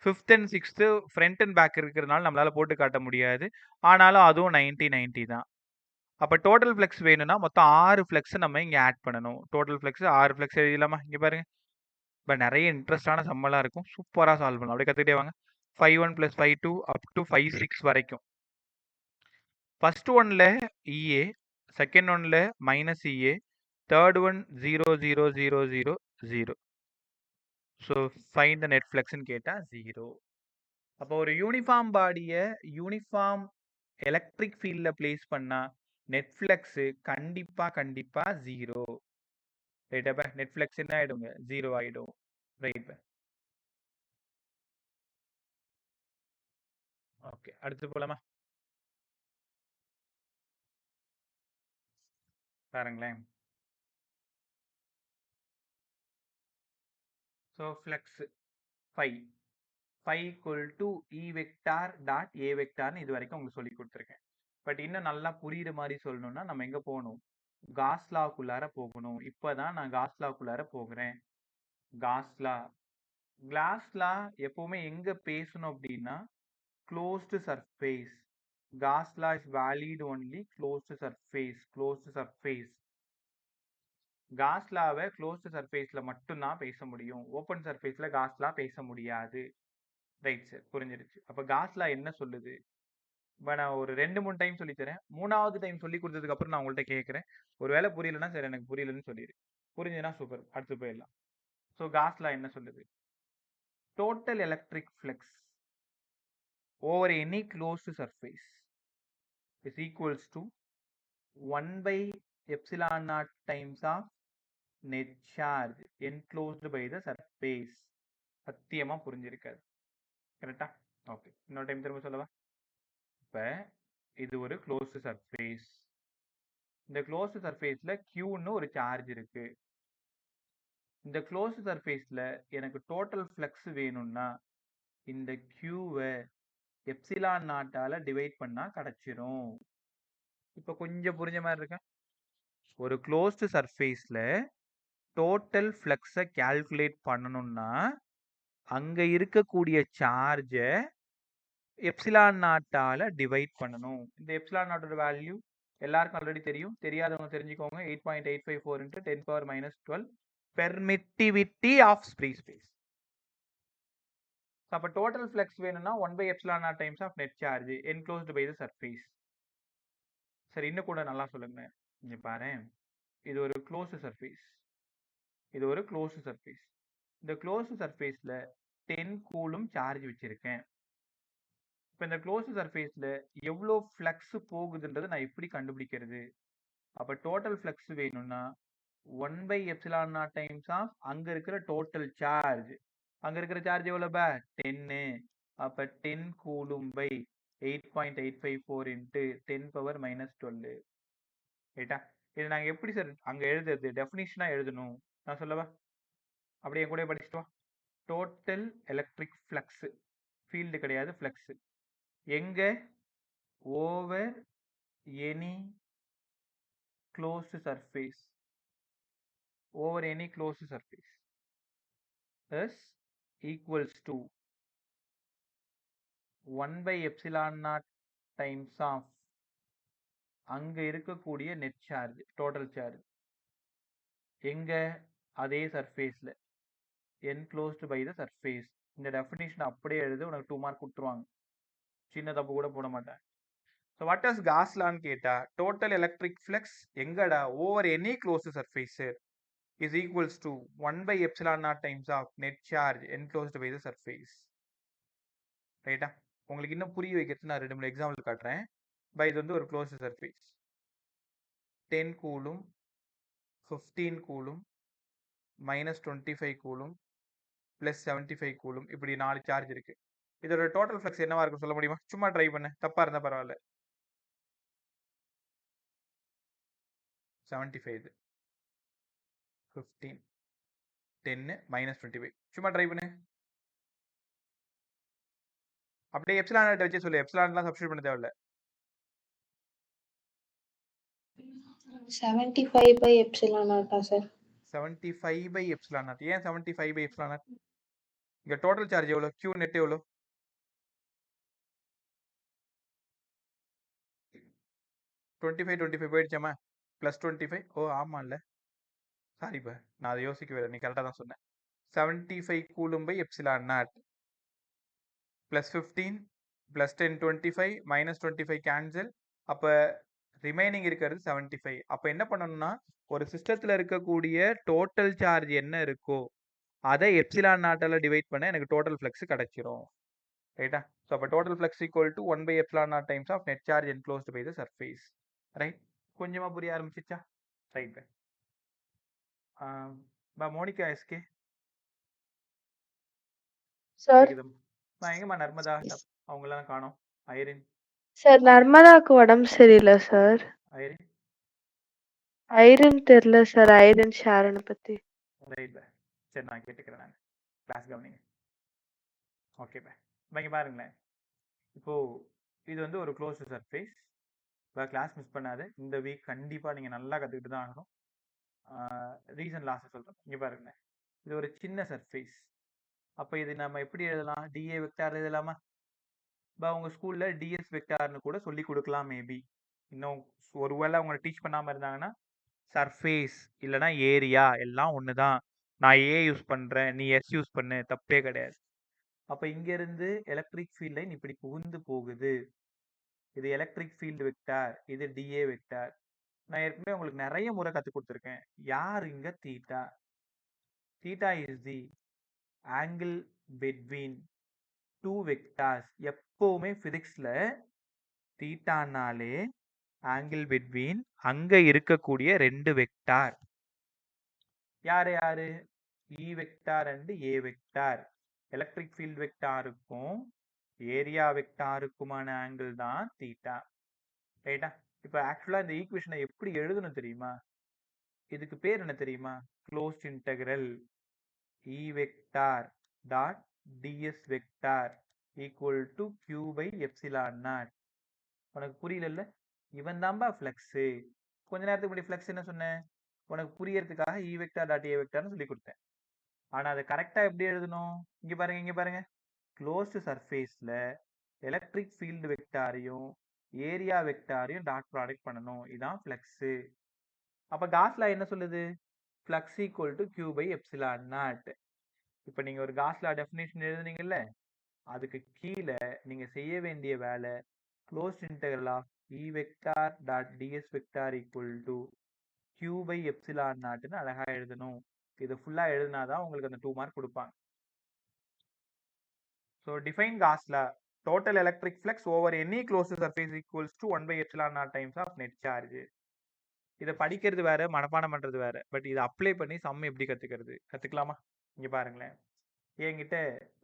Fifth and sixth front and back இருக்கிறதுனால நம்மளால போட்டு காட்ட முடியாது. ஆனாலும் அதுவும் 90 தான். அப்போ டோட்டல் ஃப்ளெக்ஸ் வேணும்னா மொத்தம் 6 ஃப்ளெக்ஸ் நம்ம இங்கே ஆட் பண்ணணும். டோட்டல் ஃப்ளெக்ஸ் 6 ஃப்ளெக்ஸ் எழுதிடலாமா? இங்கே பாருங்க. இப்போ நிறைய இன்ட்ரெஸ்டான சம்மெல்லாம் இருக்கும். சூப்பராக சால்வ் பண்ணலாம். அப்படியே கற்றுக்கிட்டே வாங்க. 5-1 + 5-2 அப் டு 5-6 வரைக்கும். ஃபர்ஸ்ட் ஒன்ல EA, செகண்ட் ஒன்ல minus EA, third one 0 0 0 0 0. So find the net ஃப்ளெக்ஸ்ன்னு கேட்டால் 0. அப்போ ஒரு யூனிஃபார்ம் பாடியை யூனிஃபார்ம் எலக்ட்ரிக் ஃபீல்ட்ல பிளேஸ் பண்ணா நெட் ஃப்ளக்ஸ் கண்டிப்பா 0. ரைட்டா? நெட் ஃப்ளக்ஸ் என்ன ஆயிடுங்க? 0 ஆயிடும். ரைட். ஓகே, அடுத்து போலாமா? பாருங்களேன். So flux five equal to E vector dot A வெக்டார்னு இது வரைக்கும் உங்களுக்கு சொல்லி கொடுத்துருக்கேன். பட் இன்னும் நல்லா புரியுற மாதிரி சொல்லணும்னா நம்ம எங்க போகணும்? காஸ் லாக்குள்ளார போகணும். இப்போதான் நான் காஸ் லாக்குள்ளார போகிறேன். காஸ் லா எப்பவுமே எங்க பேசணும் அப்படின்னா closed surface. Gauss law is valid only closed surface. Gauss lawவை closed surfaceல மட்டும்தான் பேச முடியும். ஓப்பன் சர்ஃபேஸ்ல Gauss law பேச முடியாது. ரைட் சார், புரிஞ்சிருச்சு. அப்ப Gauss law என்ன சொல்லுது? நான் ஒரு 2-3 டைம் சொல்லி தரேன். 3வது டைம் சொல்லி கொடுத்ததுக்கு அப்புறம் நான் உங்கள்கிட்ட கேட்கிறேன். ஒருவேளை புரியலன்னா சார் எனக்கு புரியலன்னு சொல்லிடு. புரிஞ்சுதுன்னா சூப்பர், அடுத்து போயிடலாம். ஸோ Gauss law என்ன சொல்லுது? Total electric flux over any closed surface is equals to 1/epsilon naught times of net charge enclosed by the surface. சத்தியமா புரிஞ்சிருக்காது. கரெக்டா? ஓகே, இன்னொரு டைம் திரும்ப சொல்லவா? இப்போ இது ஒரு க்ளோஸ்டு சர்ஃபேஸ். இந்த க்ளோஸ்டு சர்ஃபேஸ்ல Qன்னு ஒரு சார்ஜ் இருக்கு. இந்த க்ளோஸ்டு சர்ஃபேஸ்ல எனக்கு டோட்டல் ஃப்ளக்ஸ் வேணும்னா இந்த Qவை எப்சிலான் நாட்டால டிவைட் பண்ணா கிடைச்சிரும். இப்போ கொஞ்சம் புரிஞ்ச மாதிரி இருக்கா? ஒரு க்ளோஸ்டு சர்ஃபேஸ்ல டோட்டல் ஃப்ளக்ஸை கால்குலேட் பண்ணணும்னா அங்க இருக்கக்கூடிய சார்ஜை எப்சிலான் நாட்டால டிவைட் பண்ணணும். இந்த எப்சிலான் நாட்டோட வேல்யூ எல்லாருக்கும் ஆல்ரெடி தெரியும். தெரியாதவங்க தெரிஞ்சுக்கோங்க. 8.854 into 10 power minus 12 permittivity of free space. அப்ப டோட்டல் ஃப்ளக்ஸ் வேணும்னா 1 by epsilon naught times of net charge enclosed by the surface. சரி, இன்னும் கூட நல்லா சொல்லுங்க. இங்க பாரேன், இது ஒரு க்ளோஸ்ட் சர்ஃபேஸ், இது ஒரு க்ளோஸ்ட் சர்ஃபேஸ். இந்த க்ளோஸ்ட் சர்ஃபேஸ்ல 10 கூலும் சார்ஜ் வச்சிருக்கேன். இப்போ இந்த க்ளோஸ்ட் சர்ஃபேஸ்ல எவ்வளோ ஃப்ளக்ஸ் போகுதுன்றது நான் எப்படி கண்டுபிடிக்கிறது? அப்போ டோட்டல் ஃப்ளக்ஸ் வேணும்னா 1 by epsilon naught times of அங்க இருக்கிற டோட்டல் சார்ஜ். அங்க இருக்கிற சார்ஜ் எவ்வளவு பா? 10. அப்ப 10 coulomb by 8.854 into 10 power minus 12. ரைட்டா? இது நாங்க எப்படி சார் அங்க எழுதுறது? டெஃபினிஷனா எழுதணும். நான் சொல்லவா? அப்படியே கூட படிச்சுட்டு வா. டோட்டல் எலக்ட்ரிக் ஃப்ளக்ஸ், ஃபீல்டு கிடையாது, ஃப்ளக்ஸ். எங்க? Over any closed surface, over any closed surface is equals to 1 by epsilon naught times of அங்க இருக்கக்கூடிய நெட் சார்ஜ், டோட்டல் சார்ஜ். எங்க? அதே சர்ஃபேஸ்ல, enclosed by the surface. இந்த டெஃபினிஷன் அப்படியே எழுது, உனக்கு 2 மார்க் கொடுத்துருவாங்க. சின்ன தப்பு கூட போட மாட்டேன். ஸோ வாட் இஸ் காஸ் லான்னு கேட்டா, டோட்டல் எலக்ட்ரிக் ஃப்ளக்ஸ் எங்கடா? Over any closed surface is equals to 1 by epsilon naught times of net charge enclosed by the surface. ரைட்டா? உங்களுக்கு இன்னும் புரிய வைக்கிறது நான் 2-3 எக்ஸாம்பிள் காட்டுறேன். பை இது வந்து ஒரு closed surface. 10 coulomb, 15 coulomb, -25 coulomb, +75 coulomb, இப்படி 4 சார்ஜ் இருக்கு. இதோட டோட்டல் ஃப்ளக்ஸ் என்னவா இருக்கும் சொல்ல முடியுமா? சும்மா ட்ரை பண்ண, தப்பா இருந்தா பரவாயில்ல. 75, 15, 10, -25. சும்மா ட்ரை பண்ணு. அப்படியே எப்சிலான் நாட் வச்சு சொல்லு. எப்சிலான்லாம் சப்ஸ்டிட்யூட் பண்ண தேவையில்ல. 75 by epsilon naught sir. 75 by epsilon naught. ஏன் 75 by epsilon naught? இங்க டோட்டல் சார்ஜ் எவ்வளவு? Q net எவ்வளவு? 25 போயிடுச்சாமா? +25. ஓ ஆமா இல்ல, சாரி பா, நான் அதை யோசிக்கவே இல்லை, நீ கரெக்டாக தான் சொன்னேன். 75 coulomb by epsilon naught +15 +10 25 -25 cancel. அப்போ ரிமைனிங் இருக்கிறது 75. அப்போ என்ன பண்ணணும்னா, ஒரு சிஸ்டத்தில் இருக்கக்கூடிய டோட்டல் சார்ஜ் என்ன இருக்கோ அதை எப்சிலான் நாட்டால டிவைட் பண்ண எனக்கு டோட்டல் ஃப்ளக்ஸ் கிடைச்சிரும். ரைட்டா? ஸோ அப்போ total flux equal to 1 by epsilon naught times of net charge enclosed by the surface. Right? கொஞ்சமா புரிய ஆரம்பிச்சிச்சா? ரைட். Monica SK sir. எங்கம்மா நர்மதா அவங்களாம் காணோம். ஐரின் சார், நர்மதாக்கு உடம்பு சரியில்லை சார். ஐரின் ஐரன் தெரியல சார். ஐரன் ஷாரனை பத்தி. ரைட் பா, சரி நான் கேட்டுக்கிறேன். நான் கிளாஸ் கவனிங்க. ஓகே பா, இங்கே பாருங்களேன். இப்போ இது வந்து ஒரு க்ளோஸ்டு சர்ஃபேஸ். கிளாஸ் மிஸ் பண்ணாது. இந்த வீக் கண்டிப்பாக நீங்கள் நல்லா கற்றுக்கிட்டு தான் ஆகணும். ரீசன் லாஸ்ட் சொல்கிறேன். இங்கே பாருங்களேன், இது ஒரு சின்ன சர்ஃபேஸ். அப்போ இது நம்ம எப்படி எழுதலாம்? டிஏ வெக்டார் எழுதலாமா? உங்கள் ஸ்கூலில் டிஎஸ் வெக்டார்னு கூட சொல்லி கொடுக்கலாம் மேபி. இன்னும் ஒருவேளை அவங்க டீச் பண்ணாமல் இருந்தாங்கன்னா, சர்ஃபேஸ் இல்லைனா ஏரியா எல்லாம் ஒன்று தான். நான் ஏ யூஸ் பண்ணுறேன், நீ எஸ் யூஸ் பண்ணு, தப்பே கிடையாது. அப்போ இங்கேருந்து எலக்ட்ரிக் ஃபீல்ட் லைன் இப்படி புகுந்து போகுது. இது எலக்ட்ரிக் ஃபீல்டு வெக்டார், இது டிஏ வெக்டார். நான் ஏற்கனவே உங்களுக்கு நிறைய முறை கற்றுக் கொடுத்துருக்கேன். யார் இங்கே theta? Theta is the angle between two vectors. எப்பவுமே பிசிக்ஸ்ல தீட்டானாலே ஆங்கிள் பிட்வீன் அங்க இருக்கக்கூடிய 2 வெக்டார். யாரு யாரு? E vector and A vector. Electric field வெக்டாருக்கும் ஏரியா வெக்டாருக்குமான ஆங்கிள் தான் தீட்டா. ரைட்டா? இப்போ ஆக்சுவலா இந்த ஈக்குவேஷனை எப்படி எழுதணும் தெரியுமா? இதுக்கு பேர் என்ன தெரியுமா? Closed integral E vector dot DS vector equal to Q by epsilon naught. உனக்கு புரியல? இவன் தான்பா ஃப்ளக்ஸு. கொஞ்ச நேரத்துக்கு முன்னாடி ஃப்ளக்ஸ் என்ன சொன்னேன்? உனக்கு புரியறதுக்காக இ வெக்டார் டாட் ஏ வெக்டார்னு சொல்லி கொடுத்தேன். ஆனால் அதை கரெக்டாக எப்படி எழுதணும்? இங்கே பாருங்க, இங்கே பாருங்க. க்ளோஸ்டு சர்ஃபேஸில் எலக்ட்ரிக் ஃபீல்டு வெக்டாரையும் ஏரியா வெக்டாரையும் டாட் ப்ராடக்ட் பண்ணணும். இதான் ஃப்ளக்ஸு. அப்போ காஸ்லா என்ன சொல்லுது? Flux equal to Q by epsilon naught. இப்போ நீங்கள் ஒரு காஸ்லா டெஃபினேஷன் எழுதுனீங்கல்ல, அதுக்கு கீழே நீங்கள் செய்ய வேண்டிய வேலை closed integral of E vector dot DS vector equal to Q by epsilon நாட்னு அழகாக எழுதணும். இது ஃபுல்லாக எழுதினாதான் உங்களுக்கு அந்த 2 மார்க் கொடுப்பாங்க. So define Gauss law. Total electric flux over any closed surface equals to 1 by epsilon naught times of net charge. இதை படிக்கிறது வேற, மனப்பாடம் பண்றது வேற. பட் இதை அப்ளை பண்ணி சம் எப்படி கத்துக்கலாமா? இங்க பாருங்களேன், என்கிட்ட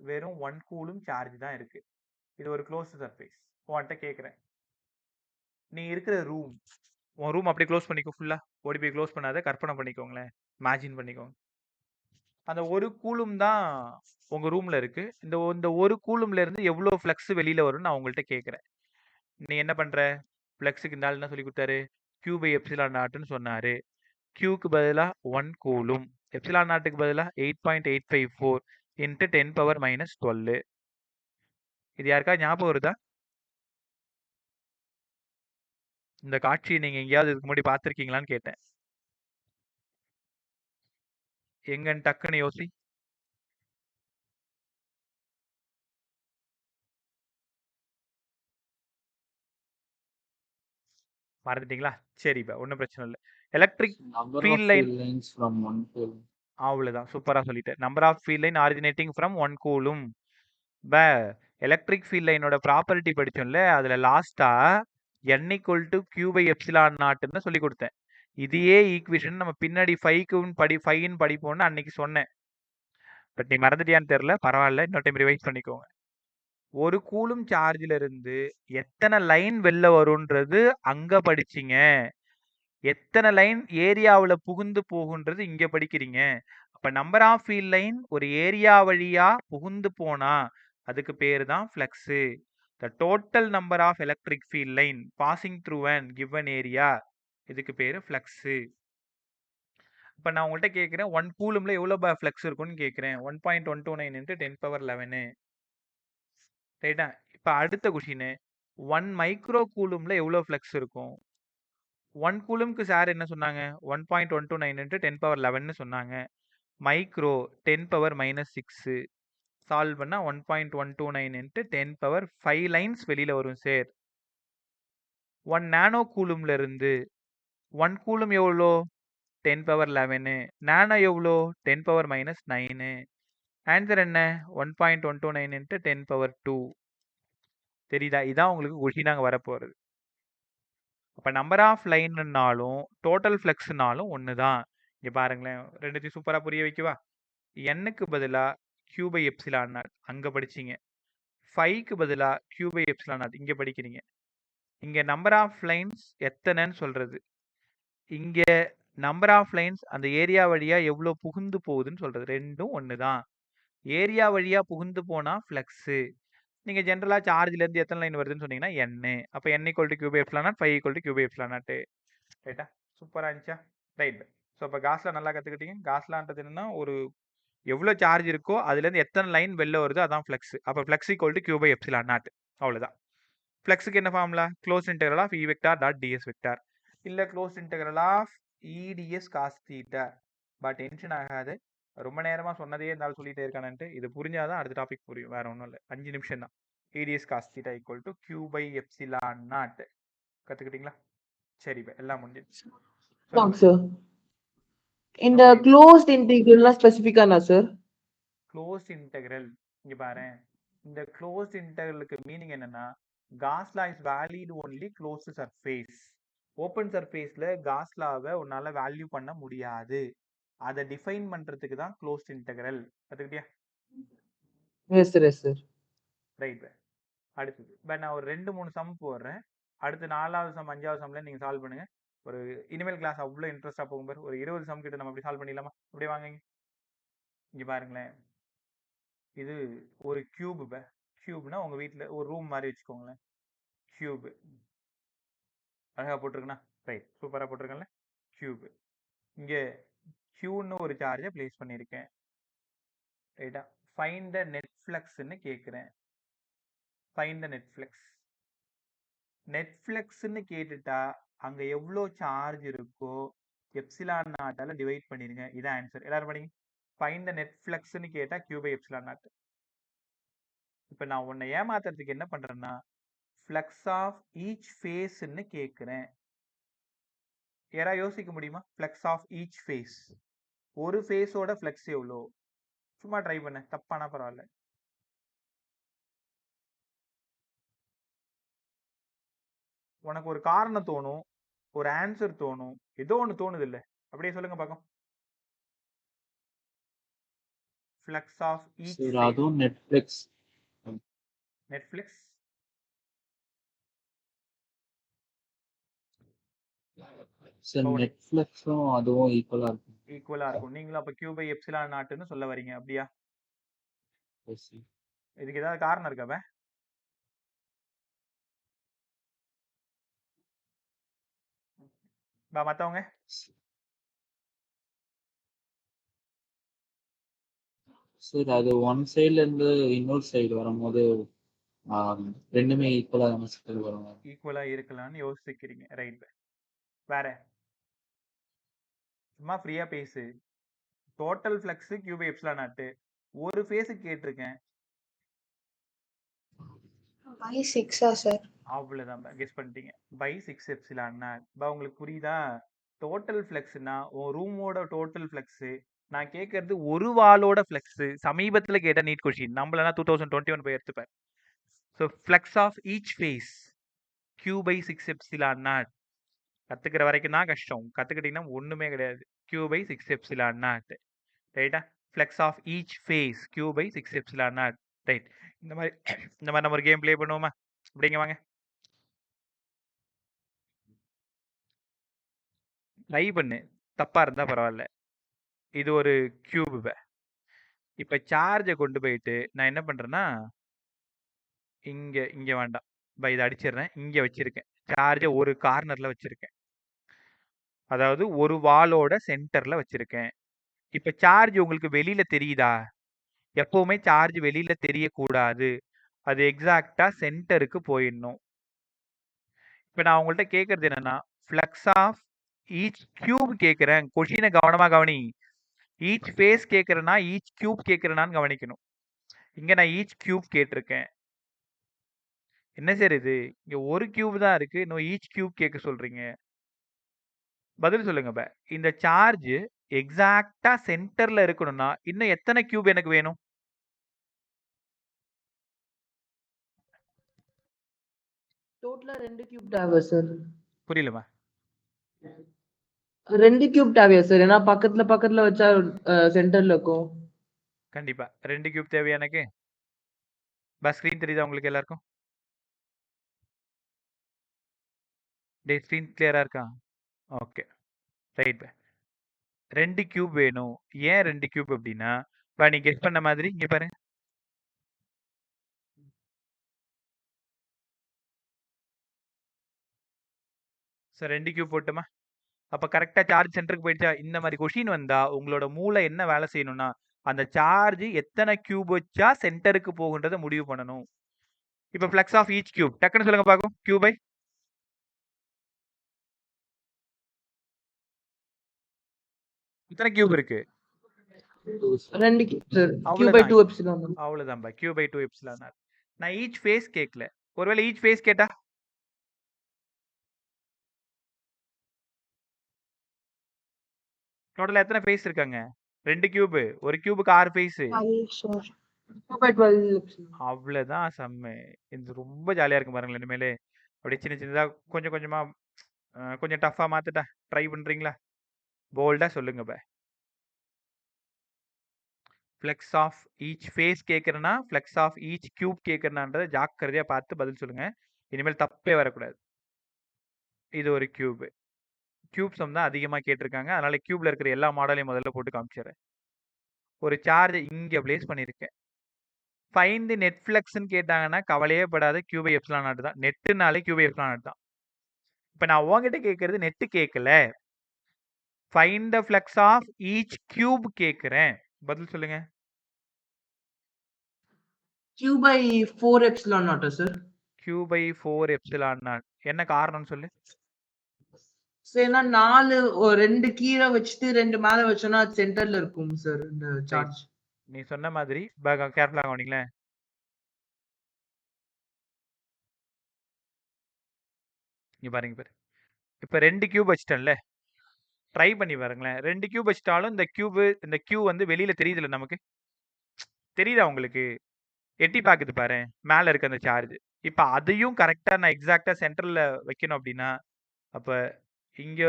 வெறும் 1 கூலும் சார்ஜ் தான் இருக்கு. இது ஒரு க்ளோஸ்ட் சர்ஃபேஸ். உன்கிட்ட கேட்குறேன், நீ இருக்கிற ரூம், உன் ரூம் அப்படியே க்ளோஸ் பண்ணிக்கோ. ஃபுல்லா ஓடி போய் க்ளோஸ் பண்ணாத, கற்பனை பண்ணிக்கோங்களேன், இமேஜின் பண்ணிக்கோங்க. அந்த ஒரு கூலும் தான் உங்க ரூம்ல இருக்கு. இந்த ஒரு கூலும்ல இருந்து எவ்வளவு ஃப்ளக்ஸ் வெளியில வரும்னு நான் உங்கள்கிட்ட கேட்குறேன். நீ என்ன பண்ற? ஃப்ளக்ஸுக்கு இந்த ஆள் என்ன சொல்லி கொடுத்தாரு? கியூ பை எப்சிலான் நாட்னு சொன்னாரு. கியூக்கு பதிலாக 1 கூலும், எப்சிலான் நாட்டுக்கு பதிலாக 8.854 இன்ட்டு 10⁻⁻12. இது யாருக்கா ஞாபகம் வருதா? இந்த காட்சியை நீங்க எங்கேயாவது இதுக்கு முன்னாடி பார்த்துருக்கீங்களான்னு கேட்டேன். எங்கன்னு டக்குன்னு யோசி. மறந்துட்டீங்களா? சரி, இப்போ ஒன்றும் பிரச்சனை இல்லை. எலக்ட்ரிக் ஃபீல்ட் லைன் அவ்வளவுதான், சூப்பரா சொல்லிட்டேன். Number of field line originating from 1 coulomb. Electric field லைனோட ப்ராப்பர்ட்டி படிச்சோம்ல, அதுல லாஸ்டா n equal to Q by epsilon நாட்னு சொல்லி கொடுத்தேன். இதையே ஈக்குவேஷன் நம்ம பின்னாடி 5ன்னு படிப்போம்னு அன்னைக்கு சொன்னேன். பட் நீ மறந்துட்டியான்னு தெரியல, பரவாயில்ல, இன்னொரு டைம் ரிவைஸ் பண்ணிக்கோங்க. ஒரு கூலும் சார்ஜ்ல இருந்து எத்தனை லைன் வெளில வரும்ன்றது அங்க படிச்சீங்க. எத்தனை லைன் ஏரியாவில் புகுந்து போகுன்றது இங்க படிக்கிறீங்க. அப்ப நம்பர் ஆஃப் ஃபீல்ட் லைன் ஒரு ஏரியா வழியா புகுந்து போனா அதுக்கு பேரு தான் flux. The total number of electric field line passing through an given area, இதுக்கு பேரு ஃப்ளக்ஸு. இப்போ நான் உங்கள்கிட்ட கேட்குறேன், 1 கூலும்ல எவ்வளோ ஃப்ளக்ஸ் இருக்கும்னு கேட்குறேன். 1.129 இன்ட்டு 10⁻11. ரைட்டா? இப்போ அடுத்த கொஷின், 1 மைக்ரோ கூலும்ல எவ்வளோ ஃப்ளக்ஸ் இருக்கும்? 1 கூலும்க்கு சார் என்ன சொன்னாங்க? 1.129 இன்ட்டு 10⁻11ன்னு சொன்னாங்க. மைக்ரோ 10⁻−6 சால்வ் பண்ணா 1.129 இன்ட்டு 10⁻5 லைன்ஸ் வெளியில வரும் சார். 1 நானோ கூலும்ல இருந்து 1 கூலும் எவ்வளோ? 10⁻11. நானோ எவ்வளோ? 10⁻−9. ஆன்சர் என்ன? 1.129 இன்ட்டு 10⁻2. தெரியுதா? இதான் உங்களுக்கு கொஷினாக வரப்போகிறது. அப்போ நம்பர் ஆஃப் லைன்னாலும் டோட்டல் ஃப்ளக்ஸ்னாலும் ஒன்று தான். இங்கே பாருங்களேன், ரெண்டுத்தையும் சூப்பராக புரிய வைக்கவா? எண்ணுக்கு பதிலாக கியூ பை எப்சிலான் நாட் அங்கே படிச்சிங்க, 5க்கு பதிலாக கியூ பை எப்சிலான் நாட் இங்கே படிக்கிறீங்க. இங்கே நம்பர் ஆஃப் லைன்ஸ் எத்தனைன்னு சொல்கிறது, இங்கே நம்பர் ஆஃப் லைன்ஸ் அந்த ஏரியா வழியாக எவ்வளோ புகுந்து போகுதுன்னு சொல்கிறது. ரெண்டும் ஒன்று தான். ஏரியா வழியாக புகுந்து போனால் ஃப்ளக்ஸு. நீங்கள் ஜென்ரலாக சார்ஜ்லேருந்து எத்தனை லைன் வருதுன்னு சொன்னீங்கன்னா எண்ணு. அப்போ n equal to Q by epsilon naught, 5 equal to Q by epsilon naught. ரைட்டா? சூப்பராக இருந்துச்சா? ரைட். ஸோ இப்போ காஸ்லா நல்லா கற்றுக்கிட்டீங்க. காஸ்லான்றது என்னன்னா, ஒரு எவ்வளோ சார்ஜ் இருக்கோ அதுலேருந்து எத்தனை லைன் வெளில வருதோ அதான் ஃப்ளக்ஸ். அப்போ flux equal to Q by epsilon naught. அவ்வளோதான். ஃப்ளக்ஸுக்கு என்ன formula? Close integral of E vector dot DS vector, இல்லை close integral of E D S cos theta. But tension ஆகாது, ரொம்ப நேரமாக சொன்னதே இருந்தாலும் சொல்லிட்டே இருக்கானன்ட்டு. இது புரிஞ்சாதான் அடுத்த டாபிக் புரியும், வேற ஒன்றும் இல்லை. 5 நிமிஷம் தான். E D S cos theta equal to Q by epsilon naught. கற்றுக்கிட்டீங்களா? சரி, இப்போ எல்லாம் முடிஞ்சிடுச்சு. சார், இந்த க்ளோஸ்ட் இன்டெக்ரல்லாம் ஸ்பெசிஃபிக்கானா சார்? க்ளோஸ்ட் இன்டெக்ரல் இங்க பாரு, இந்த க்ளோஸ்ட் இன்டெக்ரலுக்கு மீனிங் என்னன்னா, Gauss law is valid only closed surface. Open சர்ஃபேஸ்ல காஸ் லாவை உன்னால வேல்யூ பண்ண முடியாது. அதை டிஃபைன் பண்றதுக்கு தான் க்ளோஸ்ட் இன்டெக்ரல். கத்துக்கிட்டியா? Yes sir, yes sir. Right. அடுத்தது பட் நான் ஒரு 2-3 சம் போடுறேன். அடுத்து 4வது சம் 5வது சம்ல நீங்க சால்வ் பண்ணுங்க. ஒரு இனிமேல் கிளாஸ் அவ்வளோ இன்ட்ரெஸ்டா போகும் பாரு. ஒரு 20 சம் கிட்ட நம்ம அப்படி சால்வ் பண்ணிடலாமா? அப்படியே வாங்க. இங்க பாருங்களேன், இது ஒரு கியூப். கியூப்னா உங்க வீட்டில் ஒரு ரூம் மாதிரி வச்சுக்கோங்களேன். கியூப் அழகா போட்டிருக்குண்ணா. ரைட், சூப்பராக போட்டிருக்கேன்ல கியூப். இங்கே கியூன்னு ஒரு சார்ஜை பிளேஸ் பண்ணியிருக்கேன். ரைட்டா? ஃபைண்ட் த நெட் ஃப்ளக்ஸ்ன்னு கேட்குறேன். Find the net flux. Net ஃப்ளெக்ஸ்ன்னு கேட்டுட்டா அங்க எவ்வளோ சார்ஜ் இருக்கோ எப்சிலான் நாட்டால டிவைட் பண்ணிருங்க. இதான் ஆன்சர். எல்லாரும் படிங்க. ஃபைண்ட் த நெட் ஃப்ளெக்ஸ்ன்னு கேட்டா Q பை எப்சிலான் நாட். இப்போ நான் உன்னை ஏமாத்துறதுக்கு என்ன பண்றேன்னா ஃப்ளக்ஸ் ஆஃப் ஈச் ஃபேஸ்ன்னு கேட்குறேன். யாராவது யோசிக்க முடியுமா? ஃப்ளக்ஸ் ஆஃப் ஈச் ஃபேஸ், ஒரு ஃபேஸோட ஃப்ளக்ஸ் எவ்வளோ? சும்மா ட்ரை பண்ண, தப்பானா பரவாயில்ல. உனக்கு ஒரு காரணம் தோணும், ஒரு ஆன்சர் தோணும், ஏதோ ஒன்று தோணுது இல்லை? அப்படியே சொல்லுங்க பார்க்கும். Flux of each sir face. அதுவும் நெட்ஃபிளிக்ஸ். நெட்ஃப்ளிக்ஸ் சார் நெட்ஃபிளிக்ஸும் அதுவும் ஈக்குவலா இருக்கும். ஈக்குவலா இருக்கும். நீங்களும் அப்ப Q பை எப்சிலான் நாட்னு சொல்ல வரீங்க, அப்படியா? Yes, sir. இதுக்கு ஏதாவது காரணம் இருக்காவ? மத்தவங்க சார் அது ஒன் சைடுல இருந்து இன்னொரு சைடு வரும்போது ரெண்டுமே ஈக்குவலா தான் வரும். ஈக்குவலா இருக்கலாம்னு யோசிக்கிறீங்க, ரைட்? வேற சும்மா ஃப்ரீயா பேசு. Total flux Q by epsilon naught, ஒரு ஃபேஸ் கேட்டிருக்கேன். By 6 sir? அவ்வளவுதான், கெஸ் பண்ணிட்டீங்க. பை 6 எப்சிலான் நாட். உங்களுக்கு புரியுதா? டோட்டல் ஃப்ளக்ஸ்னா உன் ரூமோட டோட்டல் ஃப்ளக்ஸ். நான் கேட்கறது ஒரு வாலோட ஃப்ளக்ஸ். சமீபத்தில் கேட்ட நீட் கொஸ்டின், நம்மளனா 2021 போய் எடுத்துப்பேன். So flux of each face Q by 6 epsilon naught. கத்துக்கிற வரைக்கும் தான் கஷ்டம், கத்துக்கிட்டீங்கன்னா ஒண்ணுமே கிடையாது. Q பை 6 எப்சிலான் நாட், ரைட்டா? Flux of each face Q by 6 epsilon naught, right? இந்த மாதிரி நம்ம ஒரு கேம் ப்ளே பண்ணுவோமா? அப்படிங்க வாங்க, ட்ரை பண்ணு. தப்பா இருந்தா பரவாயில்ல. இது ஒரு கியூப். இப்ப சார்ஜை கொண்டு போயிட்டு நான் என்ன பண்றேன்னா இங்க இங்க வேண்டாம், இதை அடிச்சிடுறேன். இங்க வச்சிருக்கேன் சார்ஜை, ஒரு கார்னர்ல வச்சிருக்கேன், அதாவது ஒரு வாலோட சென்டர்ல வச்சிருக்கேன். இப்ப சார்ஜ் உங்களுக்கு வெளியில தெரியுதா? எப்பவுமே சார்ஜ் வெளியில தெரியக்கூடாது, அது எக்ஸாக்டா சென்டருக்கு போயிடணும். இப்ப நான் உங்கள்கிட்ட கேட்கறது என்னன்னா ஃப்ளக்ஸ் ஆஃப் ஈச் கியூப் கேட்கிறேன். கொஷினை கவனமா கவனி. ஈச் ஃபேஸ் கேட்கறேன்னா ஈச் கியூப் கேட்கறேனான்னு கவனிக்கணும். இங்க நான் ஈச் கியூப் கேட்டிருக்கேன். என்ன சார் இது, இங்க ஒரு கியூப் தான் இருக்கு, இன்னும் ஈச் கியூப் கேட்க சொல்றீங்க? பதில் சொல்லுங்க. இந்த சார்ஜ் எக்ஸாக்டா சென்டர்ல இருக்கணும்னா இன்னும் எத்தனை கியூப் எனக்கு வேணும்? டோட்டலா 2 கியூப் தேவை சார். புரியலமா? 2 கியூப் தேவையா சார்? ஏன்னா பக்கத்துல பக்கத்துல வச்சா சென்டர்ல இருக்கும். கண்டிப்பா 2 கியூப் தேவையா எனக்கு? ஸ்கிரீன் தெரியுதா உங்களுக்கு எல்லாருக்கும்? ஸ்கிரீன் கிளியரா இருக்கா? Okay, right. 2 கியூப் வேணும். ஏன் 2 கியூப் அப்படின்னா, நீ கெஸ் பண்ண மாதிரி இங்க பாருங்க, சார் 2 கியூப் போட்டுமா? அப்ப கரெக்டா சார்ஜ் சென்டருக்கு போயிடுச்சா? இந்த மாதிரி கொஷின் வந்தா உங்களோட மூளை என்ன வேலை செய்யணும்னா அந்த சார்ஜ் எத்தனை கியூப் வச்சா சென்டருக்கு போகுன்றதை முடிவு பண்ணணும். இப்ப ஃப்ளக்ஸ் ஆஃப் ஈச் கியூப் டக்குன்னு சொல்லுங்க பாக்கும். கியூபை இத்தனை கியூப் இருக்கு? 2 cube sir. Q by 2 epsilon. அவ்வளவுதான், Q by 2 எப்சிலான். நான் ஈச் ஃபேஸ் கேட்கல. ஒருவேளை ஈச் ஃபேஸ் கேட்டா டோட்டலா எத்தனை ஃபேஸ் இருக்காங்க? 2 கியூப், ஒரு கியூபுக்கு 6 face. 5 sir. Q by 12 epsilon. அவ்வளவுதான் செம்ம. இது ரொம்ப ஜாலியா இருக்கும் பாருங்களேன். இனிமேலே அப்படியே சின்ன சின்னதா கொஞ்சம் கொஞ்சமா கொஞ்சம் டஃபா மாத்துட்டா ட்ரை பண்றீங்களா? போல்டா சொல்லுங்க. ஃப்ளக்ஸ் ஆஃப் ஈச் ஃபேஸ் கேட்கறேன்னா ஃப்ளக்ஸ் ஆஃப் ஈச் கியூப் கேட்கறனான்றதை ஜாக்கிரதையா பார்த்து பதில் சொல்லுங்க. இனிமேல் தப்பே வரக்கூடாது. இது ஒரு கியூப். கியூப் சம் தான் அதிகமாக கேட்டிருக்காங்க, அதனால கியூப்ல இருக்கிற எல்லா மாடலையும் முதல்ல போட்டு காமிச்சிடுறேன். ஒரு சார்ஜ் இங்க பிளேஸ் பண்ணியிருக்கேன். ஃபைண்ட் தி நெட் ஃப்ளக்ஸ்ன்னு கேட்டாங்கன்னா கவலையே படாத, Q பை எப்சிலான் நாட் தான். நெட்டுனாலே Q பை எப்சிலான் நாட் தான். இப்போ நான் உங்ககிட்ட கேட்கறது நெட்டு கேட்கல, find the flux of each cube கேட்குறேன். பதில் சொல்லுங்க. Q by 4 epsilon naught sir. Q/4 epsilon naught. என்ன காரணம்னு சொல்லு? சார் ஏன்னா 2 கீழ வச்சுட்டு 2 மேல வச்சோம்னா அது சென்டர்ல இருக்கும் சார் இந்த ரைட். சார்ஜ். நீ சொன்ன மாதிரி கேர்ஃபுல்லா கவனிங்களேன். இங்க பாருங்க பாரு. இப்ப 2 கியூப் வச்சுட்டேன்ல. ட்ரை பண்ணி பாருங்களேன். 2 கியூப் வச்சுட்டாலும் இந்த Q வந்து வெளியில தெரியுதுல்ல நமக்கு? தெரியுதா உங்களுக்கு? எட்டி பாக்குது பாரேன். மேல இருக்க அந்த சார்ஜ். இப்ப அதையும் கரெக்ட்டா நான் எக்ஸாக்ட்டா சென்டர்ல வைக்கணும் அப்படின்னா, அப்ப இங்க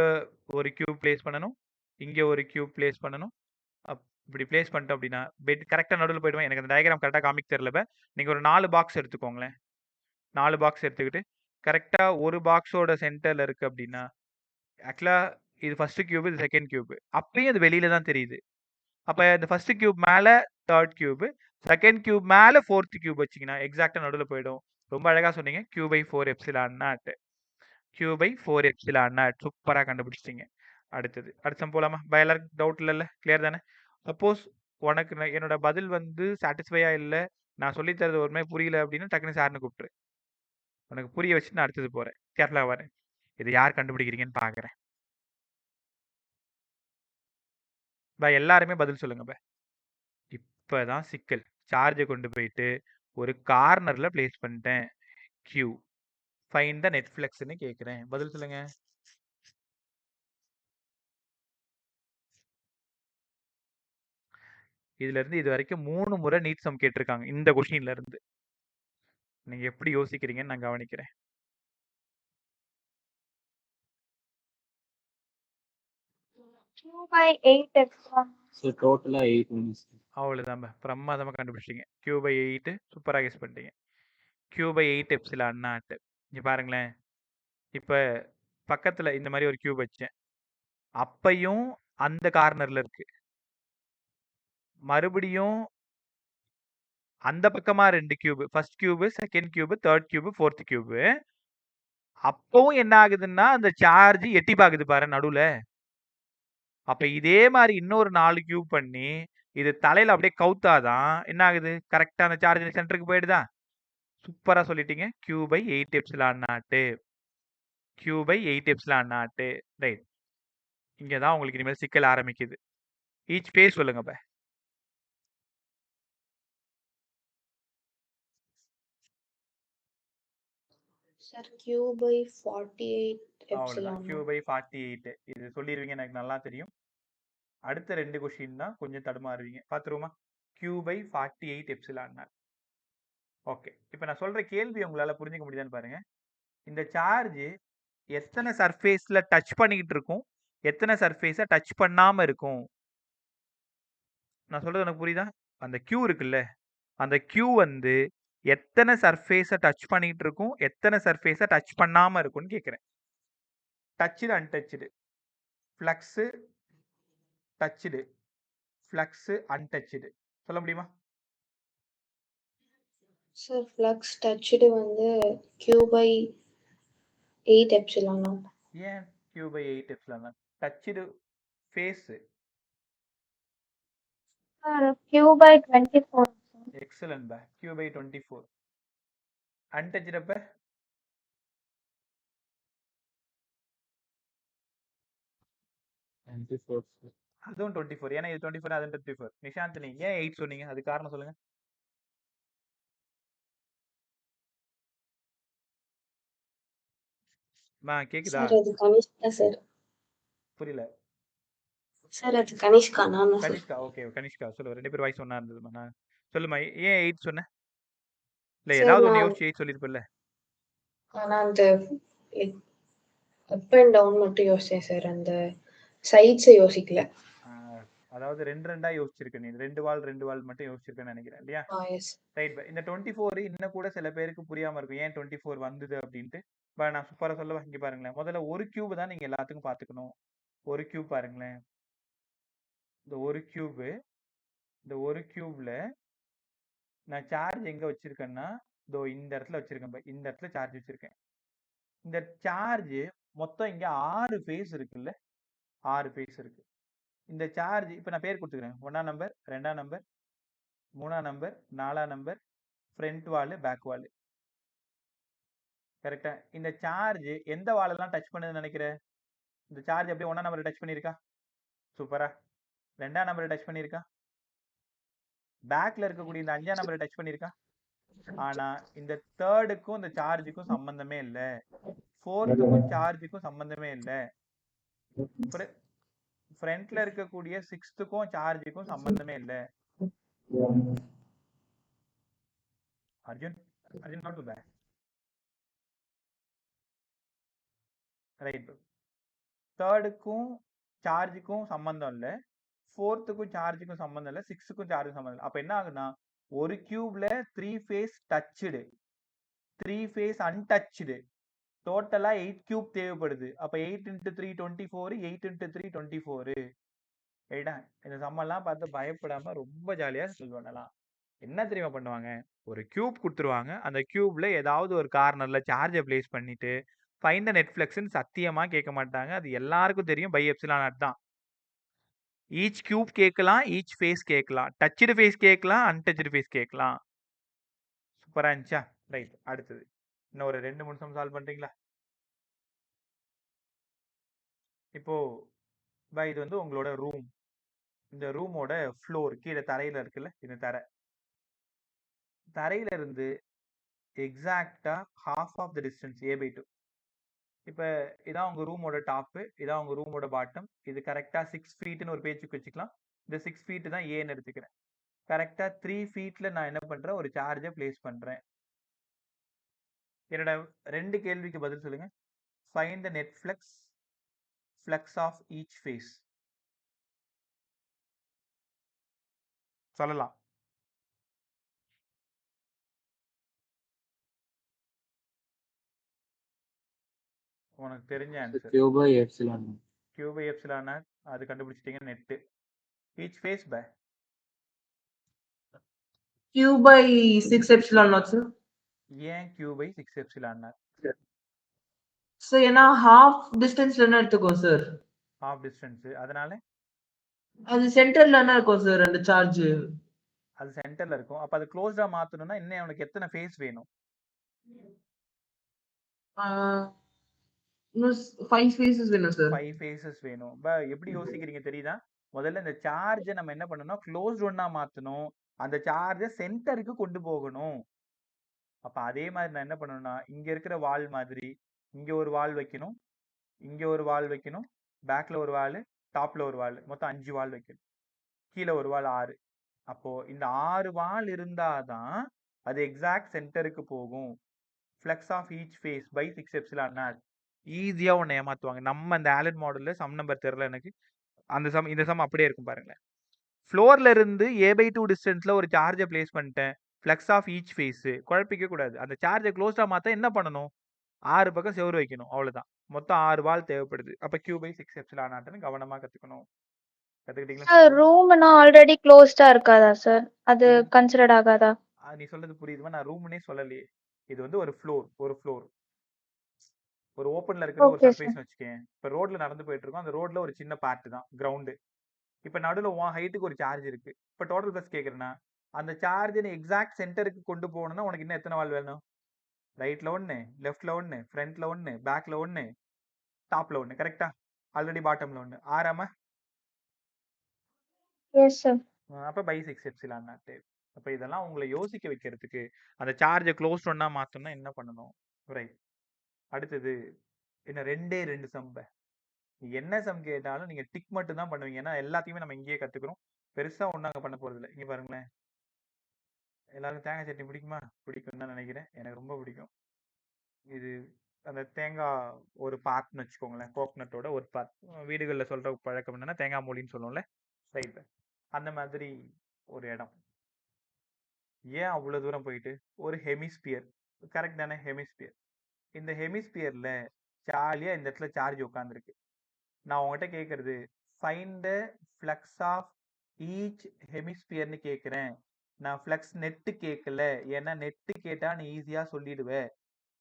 ஒரு கியூப் பிளேஸ் பண்ணணும். இங்க ஒரு கியூப் பிளேஸ் பண்ணணும். இப்படி பிளேஸ் பண்ணிட்டோம் அப்படின்னா, பெட் கரெக்ட்டா நடுவுல போயிடுவேன். எனக்கு அந்த டயகிராம் கரெக்ட்டா காமிக்க தெரியல இப்ப. நீங்க ஒரு 4 பாக்ஸ் எடுத்துக்கோங்களேன். 4 பாக்ஸ் எடுத்துக்கிட்டு, கரெக்ட்டா ஒரு பாக்ஸோட சென்டர்ல இருக்கு அப்படின்னா, ஆக்சுவலா இது ஃபர்ஸ்ட் கியூப், இது செகண்ட் கியூப். அப்பயும் அது வெளியில தான் தெரியுது. அப்ப இந்த ஃபர்ஸ்ட் கியூப் மேல 3rd கியூப், செகண்ட் கியூப் மேல 4th கியூப் வச்சீங்கன்னா, எக்ஸாக்ட்டா நடுவுல போயிடும். ரொம்ப அழகா சொன்னீங்க. Q/4 epsilon not. Q/4 epsilon not. சூப்பரா கண்டுபிடிச்சிட்டீங்க. அடுத்த சம் போலாமா? எல்லாருக்கும் டவுட் இல்லல்ல? கிளியர் தானே? சப்போஸ் உனக்கு என்னோட பதில் வந்து சாட்டிஸ்ஃபையா இல்ல, நான் சொல்லி தரது ஒருமே புரியல அப்படின்னா டக்குனு சார்ன்னு கூப்பிட்டுரு. உனக்கு புரிய வச்சுட்டு நான் அடுத்தது போறேன். கேர்ஃபுல்லா வரேன். இதை யார் கண்டுபிடிக்கிறீங்கன்னு பாக்குறேன். எல்லாருமே பதில் சொல்லுங்க. இப்பதான் சிக்கல். சார்ஜை கொண்டு போயிட்டு ஒரு கார்னர்ல பிளேஸ் பண்ணிட்டேன். Q. ஃபைண்ட் த நெட் ஃப்ளக்ஸ்ன்னு கேட்கிறேன். பதில் சொல்லுங்க. இதுல இருந்து இது வரைக்கும் 3 முறை நீட் சம் கேட்டிருக்காங்க. இந்த கொஸ்டின்ல இருந்து. நீங்க எப்படி யோசிக்கிறீங்கன்னு நான் கவனிக்கிறேன். Q/8 epsilon. சார் டோட்டலா 8 மினிட்ஸ். அவ்வளவுதான். பிரமாதமா கண்டுபிடிச்சிட்டீங்க. Q/8 சூப்பரா கெஸ் பண்ணிட்டீங்க. Q/8 epsilon not. இங்க பாருங்களேன். இப்ப பக்கத்துல இந்த மாதிரி ஒரு கியூப் வச்சேன். அப்பையும் அந்த கார்னர்ல இருக்கு. மறுபடியும் அந்த பக்கமா 2 cube. First cube, second cube, 3rd cube, 4th cube. அப்பவும் என்ன ஆகுதுன்னா, அந்த சார்ஜ் எட்டி பாக்குது பாரு நடுவுல. அப்ப இதே மாதிரி இன்னொரு 4 கியூப் பண்ணி, இது தலையில அப்படியே கவுத்தாதான் என்ன ஆகுது? கரெக்ட்டா அந்த சார்ஜ் சென்டருக்கு போயிடுதா? சூப்பரா சொல்லிட்டீங்க. Q/8 epsilon not. Q/8 epsilon naught. Right. இங்க தான் உங்களுக்கு இனிமேல் சிக்கல் ஆரம்பிக்குது. ஈச் பேஸ் சொல்லுங்க இப்ப. Sir, Q/48 அவ்வளவுதான். epsilon naught. Q/48. இது சொல்லிருவீங்க எனக்கு நல்லா தெரியும். அடுத்த 2 கொஸ்டின் தான் கொஞ்சம் தடுமாறுவீங்க. பாத்துருவோமா? Q/48 epsilon not. ஓகே. இப்ப நான் சொல்ற கேள்வி உங்களால புரிஞ்சுக்க முடியுதான்னு பாருங்க. இந்த சார்ஜ் எத்தனை சர்ஃபேஸ்ல டச் பண்ணிக்கிட்டு இருக்கும்? எத்தனை சர்ஃபேஸ டச் பண்ணாம இருக்கும்? நான் சொல்றது உனக்கு புரியுதா? அந்த Q இருக்குல்ல, அந்த Q வந்து எத்தனை சர்ஃபேஸ டச் பண்ணிட்டு இருக்கும்? எத்தனை சர்ஃபேஸ டச் பண்ணாம இருக்கும்னு கேட்கிறேன். டச்சுடு, அன்டச்சுடு. Flux, touched. ஃப்ளக்ஸு, அன்டச்சுடு. சொல்ல முடியுமா? Sir, flux touched வந்து Q/8 epsilon naught. ஏன் Q/8 epsilon naught? Touched face. Sir, Q/24. Excellent பா. Q/24. அன்டச்சுடு அப்ப? அதுவும் 24. ஏன்னா இது 24, அது 24. நிஷாந்த் நீங்க ஏன் 8 சொன்னீங்க? அது காரணம் சொல்லுங்க. கேக்குதா? Sir, அது கனிஷ்கா சார். புரியல. சார் அது கனிஷ்கா நான் சார். கனிஷ்கா. ஓகே. கனிஷ்கா சொல்லு. 2 பேர் வாய்ஸ் ஒண்ணா இருந்ததுமா. நான் சொல்லுமா ஏன் 8 சொன்ன? இல்ல சார் ஏதாவது ஒண்ணு நான் யோசிச்சு 8 சொல்லிருப்பல்ல. அந்த அப் அண்ட் டவுன் மட்டும் யோசிச்சேன் சார். அந்த சைட்ஸை யோசிக்கல. அதாவது 2 யோசிச்சிருக்க நீ. 2 வால் மட்டும் யோசிச்சிருக்கேன்னு நினைக்கிறேன் இல்லையா? எஸ். ரைட். இந்த 24 இன்னும் கூட சில பேருக்கு புரியாம இருக்கும். ஏன் 24 வந்தது அப்படின்ட்டு. நான் சூப்பரா சொல்லவா? இங்க பாருங்களேன். முதல்ல ஒரு கியூப் தான் நீங்க எல்லாத்துக்கும் பாத்துக்கணும். ஒரு கியூப் பாருங்களேன். இந்த ஒரு கியூப்ல நான் சார்ஜ் எங்க வச்சிருக்கேன்னா, இதோ இந்த இடத்துல வச்சிருக்கேன். இந்த இடத்துல சார்ஜ் வச்சிருக்கேன். இந்த சார்ஜ் மொத்தம் இங்க 6 ஃபேஸ் இருக்குல்ல? 6 ஃபேஸ் இருக்கு. இந்த சார்ஜ் இப்ப நான் பேர் கொடுத்துக்கிறேன். 1ஆம் நம்பர், 2ஆம் நம்பர், 3ஆம் நம்பர், 4ஆம் நம்பர், ஃப்ரண்ட் வால் பேக் வால். கரெக்டா? இந்த சார்ஜ் எந்த வாலெல்லாம் டச் பண்ணுதுன்னு நினைக்கிற? இந்த சார்ஜ் அப்படியே 1ஆம் நம்பரை டச் பண்ணியிருக்கா? சூப்பரா. 2ஆம் நம்பரை டச் பண்ணியிருக்கா? பேக்ல இருக்கக்கூடிய இந்த 5ஆம் நம்பரை டச் பண்ணியிருக்கா? ஆனா இந்த தேர்டுக்கும் இந்த சார்ஜுக்கும் சம்பந்தமே இல்லை. ஃபோர்த்துக்கும் சார்ஜுக்கும் சம்பந்தமே இல்லை. ஃப்ரண்ட்ல இருக்கக்கூடிய 6த்துக்கும் சார்ஜுக்கும் சம்பந்தமே இல்லை. Arjun not too bad. Right. தேர்டுக்கும் சார்ஜுக்கும் சம்பந்தம் இல்லை, ஃபோர்த்துக்கும் சார்ஜுக்கும் சம்பந்தம் இல்லை, 6க்கும் சார்ஜுக்கும் சம்பந்தம் இல்லை. அப்ப என்ன ஆகுனா ஒரு கியூப்ல 3 ஃபேஸ் டச்சுடு, 3 ஃபேஸ் அன்டச்சுடு, டோட்டலா 8 கியூப் தேவைப்படுது. அப்ப 8 × 3 24, 8 × 3 24. ரைட்டா? இந்த சம்மெல்லாம் பார்த்து பயப்படாம ரொம்ப ஜாலியா சால்வ் பண்ணலாம். என்ன தெரியுமா பண்ணுவாங்க, ஒரு கியூப் கொடுத்துருவாங்க, அந்த கியூப்ல ஏதாவது ஒரு கார்னர்ல சார்ஜை பிளேஸ் பண்ணிட்டு ஃபைண்ட் த நெட் ஃப்ளக்ஸ்ன்னு சத்தியமா கேட்க மாட்டாங்க. அது எல்லாருக்கும் தெரியும், பை எப்சிலான் நாட் தான். ஈச் கியூப் கேட்கலாம், ஈச் ஃபேஸ் கேட்கலாம், டச்சுடு ஃபேஸ் கேட்கலாம், அன்டச்சுடு ஃபேஸ் கேட்கலாம். சூப்பரா இருந்துச்சா? ரைட். அடுத்தது இன்னும் ஒரு 2 நிமிஷம் சால்வ் பண்றீங்களா? இப்போ இது வந்து உங்களோட ரூம். இந்த ரூமோட ஃப்ளோர் கீழே தரையில இருக்குல்ல, இந்த தரையில இருந்து எக்ஸாக்டா half of the distance a/2. இப்போ இதான் உங்க ரூமோட டாப்பு, இதான் உங்க ரூமோட பாட்டம். இது கரெக்டா 6 ஃபீட்னு ஒரு பேச்சுக்கு வச்சுக்கலாம். இந்த 6 ஃபீட் தான் ஏன்னு எடுத்துக்கிறேன். கரெக்டா 3 ஃபீட்ல நான் என்ன பண்றேன், ஒரு சார்ஜை பிளேஸ் பண்றேன். என்னோட 2 கேள்விக்கு பதில் சொல்லுங்க. Find the net flux, flux of each face. சொல்லலாம். உனக்கு தெரிஞ்ச answer Q by epsilon. Q by epsilon naught. அது கண்டுபிடிச்சிட்டீங்க. Net each face by Q by 6 epsilon naught, sir. ஏன் Q by 6 epsilon naught? So ஏன்னா half distanceல என்ன எடுத்துக்கோம் sir? Of distance, அதனால அது சென்டர்ல என்ன இருக்கும் சார் அந்த சார்ஜ்? அது சென்டர்ல இருக்கும். அப்ப அது க்ளோஸ்டா மாத்தணும்னா இன்னும் உனக்கு எத்தனை ஃபேஸ் வேணும்? 5 ஃபேஸஸ் வேணும் சார். 5 ஃபேஸஸ் வேணும். எப்படி யோசிக்கிறீங்க தெரியுதா? முதல்ல இந்த சார்ஜை நம்ம என்ன பண்ணணும், க்ளோஸ்ட் ஒன்னா மாத்தணும். அந்த சார்ஜை சென்டருக்கு கொண்டு போகணும். அப்ப அதே மாதிரி நான் என்ன பண்ணணும்னா, இங்க இருக்கிற வால் மாதிரி இங்க ஒரு வால் வைக்கணும், இங்க ஒரு வால் வைக்கணும், பேக்ல ஒரு வால், டாப்ல ஒரு வால், மொத்தம் 5 வால் வைக்கணும். கீழே ஒரு வால் 6. அப்போ இந்த 6 வால் இருந்தாதான் அது எக்ஸாக்ட் சென்டருக்கு போகும். Flux of each face by 6 epsilon naught. ஈஸியா ஒன்று ஏமாத்துவாங்க. நம்ம அந்த ஆலன் மாடல்ல சம் நம்பர் தெரியல எனக்கு, அந்த சம் இந்த சம் அப்படியே இருக்கும் பாருங்களேன். ஃப்ளோர்ல இருந்து a/2 டிஸ்டன்ஸ்ல ஒரு சார்ஜை பிளேஸ் பண்ணிட்டேன், ஃப்ளக்ஸ் ஆஃப் ஈச் ஃபேஸ். குழப்பிக்க கூடாது. அந்த சார்ஜை க்ளோஸ்டா மாத்த என்ன பண்ணணும், 6 பக்கம் செவுரு வைக்கணும், அவ்வளவுதான். மொத்தம் 6 வால் தேவைப்படுது. அப்ப Q by 6 எப்சிலான் நாட்னு கவனமா கத்துக்கணும். கத்துக்கிட்டீங்களா? சார் ரூம்னா ஆல்ரெடி க்ளோஸ்டா இருக்காதா சார்? அது கன்சிடர்ட் ஆகாதா? நீ சொல்றது புரியுதுமா? நான் ரூம்னே சொல்லலையே. இது வந்து ஒரு ஃப்ளோர், ஒரு ஓப்பன்ல இருக்கிற ஒரு ஓகே சார். சர்ஃபேஸ் வச்சுக்கேன். இப்ப ரோட்ல நடந்து போயிட்டு இருக்கோம், அந்த ரோட்ல ஒரு சின்ன பார்ட் தான் கிரவுண்டு. இப்ப நடுவில் உன் ஹைட்டுக்கு ஒரு சார்ஜ் இருக்கு. இப்ப டோட்டல் பிளஸ் கேக்குறேன்னா, அந்த சார்ஜ் நீ எக்ஸாக்ட் சென்டருக்கு கொண்டு போகணும்னா உனக்கு இன்னும் எத்தனை வால் வேணும்? ரைட்ல 1, லெஃப்ட்ல 1, ஃப்ரண்ட்ல 1, பேக்ல 1, டாப்ல 1. கரெக்டா? ஆல்ரெடி பாட்டம்ல 1. 6ஆமா? Yes sir. அப்ப பை 6 எப்சிலான் நாட். அப்ப இதெல்லாம் உங்களை யோசிக்க வைக்கிறதுக்கு, அந்த சார்ஜை க்ளோஸ் ஒன்னா மாத்தணும்னா என்ன பண்ணணும்? ரைட். அடுத்தது என்ன, 2 சம். என்ன சம் கேட்டாலும் நீங்க டிக் மட்டும் தான் பண்ணுவீங்க. ஏன்னா எல்லாத்தையுமே நம்ம இங்கேயே கத்துக்கிறோம். பெருசா ஒன்னாங்க பண்ண போறது இல்லை. இங்க பாருங்களேன், எல்லாருக்கும் தேங்காய் சட்னி பிடிக்குமா? பிடிக்கும்னு தான் நினைக்கிறேன். எனக்கு ரொம்ப பிடிக்கும். இது அந்த தேங்காய் ஒரு பார்ட்னு வச்சுக்கோங்களேன், கோகனட்டோட ஒரு பார்ட். வீடுகளில் சொல்ற பழக்கம் என்னன்னா தேங்காய் மூலின்னு சொல்லுவோம்ல, ரைட். அந்த மாதிரி ஒரு இடம். ஏன் அவ்வளவு தூரம் போயிட்டு ஒரு ஹெமிஸ்பியர், கரெக்ட் தானே? ஹெமிஸ்பியர். இந்த ஹெமிஸ்பியர்ல ஜாலியா இந்த இடத்துல சார்ஜ் உட்காந்துருக்கு. நான் உங்ககிட்ட கேட்கறது find the flux of each ஹெமிஸ்பியர்னு கேட்குறேன். நான் ஃப்ளக்ஸ் நெட்டு கேட்கல, ஏன்னா நெட்டு கேட்டா நீ ஈஸியா சொல்லிடுவேன்.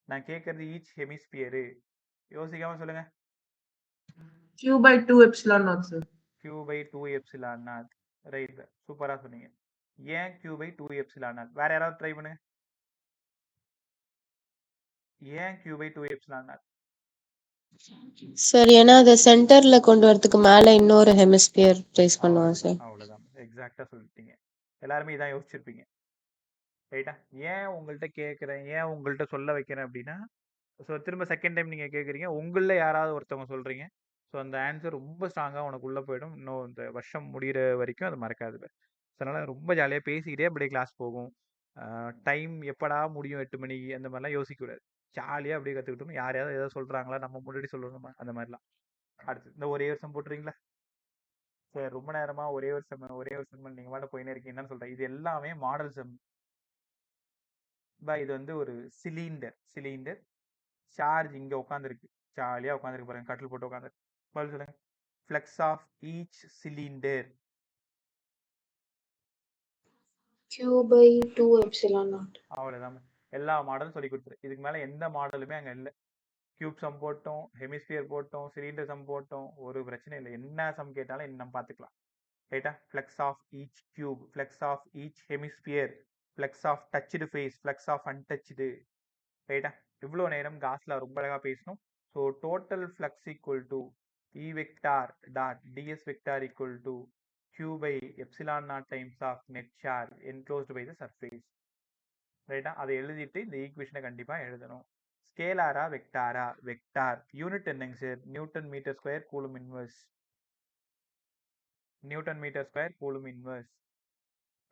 நான் கேட்கறது ஈச் ஹெமிஸ்பியரு. யோசிக்காம சொல்லுங்க. Q by 2 epsilon naught, sir. Q by 2 epsilon naught. Right, சூப்பரா சொன்னீங்க. ஏன் Q by 2 எப்சிலான் நாட்? வேற யாராவது ட்ரை பண்ணுங்க. ஏன் Q/2 எப்சிலான் நாட்? சார் ஏன்னா அதை சென்டர்ல கொண்டு வரதுக்கு மேல இன்னொரு ஹெமிஸ்பியர் பிளேஸ் பண்ணுவோம் சார். அவ்வளவுதான். எக்ஸாக்டா சொல்லிட்டீங்க. எல்லாருமே இதான் யோசிச்சிருப்பீங்க. ரைட்டா? ஏன் உங்கள்ட்ட கேட்கிறேன், ஏன் உங்கள்ட்ட சொல்ல வைக்கிறேன் அப்படின்னா, ஸோ திரும்ப செகண்ட் டைம் நீங்க கேட்குறீங்க. உங்கள யாராவது ஒருத்தவங்க சொல்றீங்க. ஸோ அந்த ஆன்சர் ரொம்ப ஸ்ட்ராங்கா உனக்கு உள்ள போயிடும். இன்னும் இந்த வருஷம் முடியிற வரைக்கும் அது மறக்காது. அதனால ரொம்ப ஜாலியா பேசிக்கிட்டே அப்படியே கிளாஸ் போகும். டைம் எப்படா முடியும் 8 மணிக்கு அந்த மாதிரிலாம் யோசிக்கக்கூடாது. ஜாலியா அப்படியே கத்துக்கிட்டோம். யாரையாவது ஏதாவது சொல்றாங்களா, நம்ம முன்னாடி சொல்லணுமா, அந்த மாதிரிலாம். அடுத்து இந்த ஒரே வருஷம் போட்டுறீங்களா? சார் ரொம்ப நேரமா ஒரே ஒரு செம் நீங்க பாட்டு போயினே இருக்கீங்கன்னு சொல்றேன். இது எல்லாமே மாடல் செம். இது வந்து ஒரு சிலிண்டர் சார்ஜ் இங்க உட்காந்துருக்கு. ஜாலியா உட்காந்துருக்கு பாருங்க, கட்டில் போட்டு உட்காந்துருக்கு. பதில் சொல்லுங்க. Flux of each cylinder. Q/2 epsilon naught. அவ்வளவுதான். எல்லா மாடலும் சொல்லி கொடுத்துரு. இதுக்கு மேல எந்த மாடலுமே அங்க இல்லை. கியூப் சம் போட்டோம், ஹெமிஸ்பியர் போட்டோம், சிலிண்டர் சம் போட்டோம். ஒரு பிரச்சனை இல்லை. என்ன சம் கேட்டாலும் நம்ம பார்த்துக்கலாம். ரைட்டா? Flux of each cube, flux of each hemisphere, flux of touched face, flux of untouched. ரைட்டா? இவ்வளோ நேரம் காஸ்ல ரொம்ப அழகா பேசணும். So total flux equal to E vector dot DS vector equal to q by epsilon naught times of net charge enclosed by the surface. ரைட்டா? அதை எழுதிட்டு இந்த ஈக்குவேஷனை கண்டிப்பா எழுதணும். ஸ்கேலாரா வெக்டாரா? வெக்டார். யூனிட் என்னங்க sir? Newton metre square coulomb inverse. Newton metre square coulomb inverse.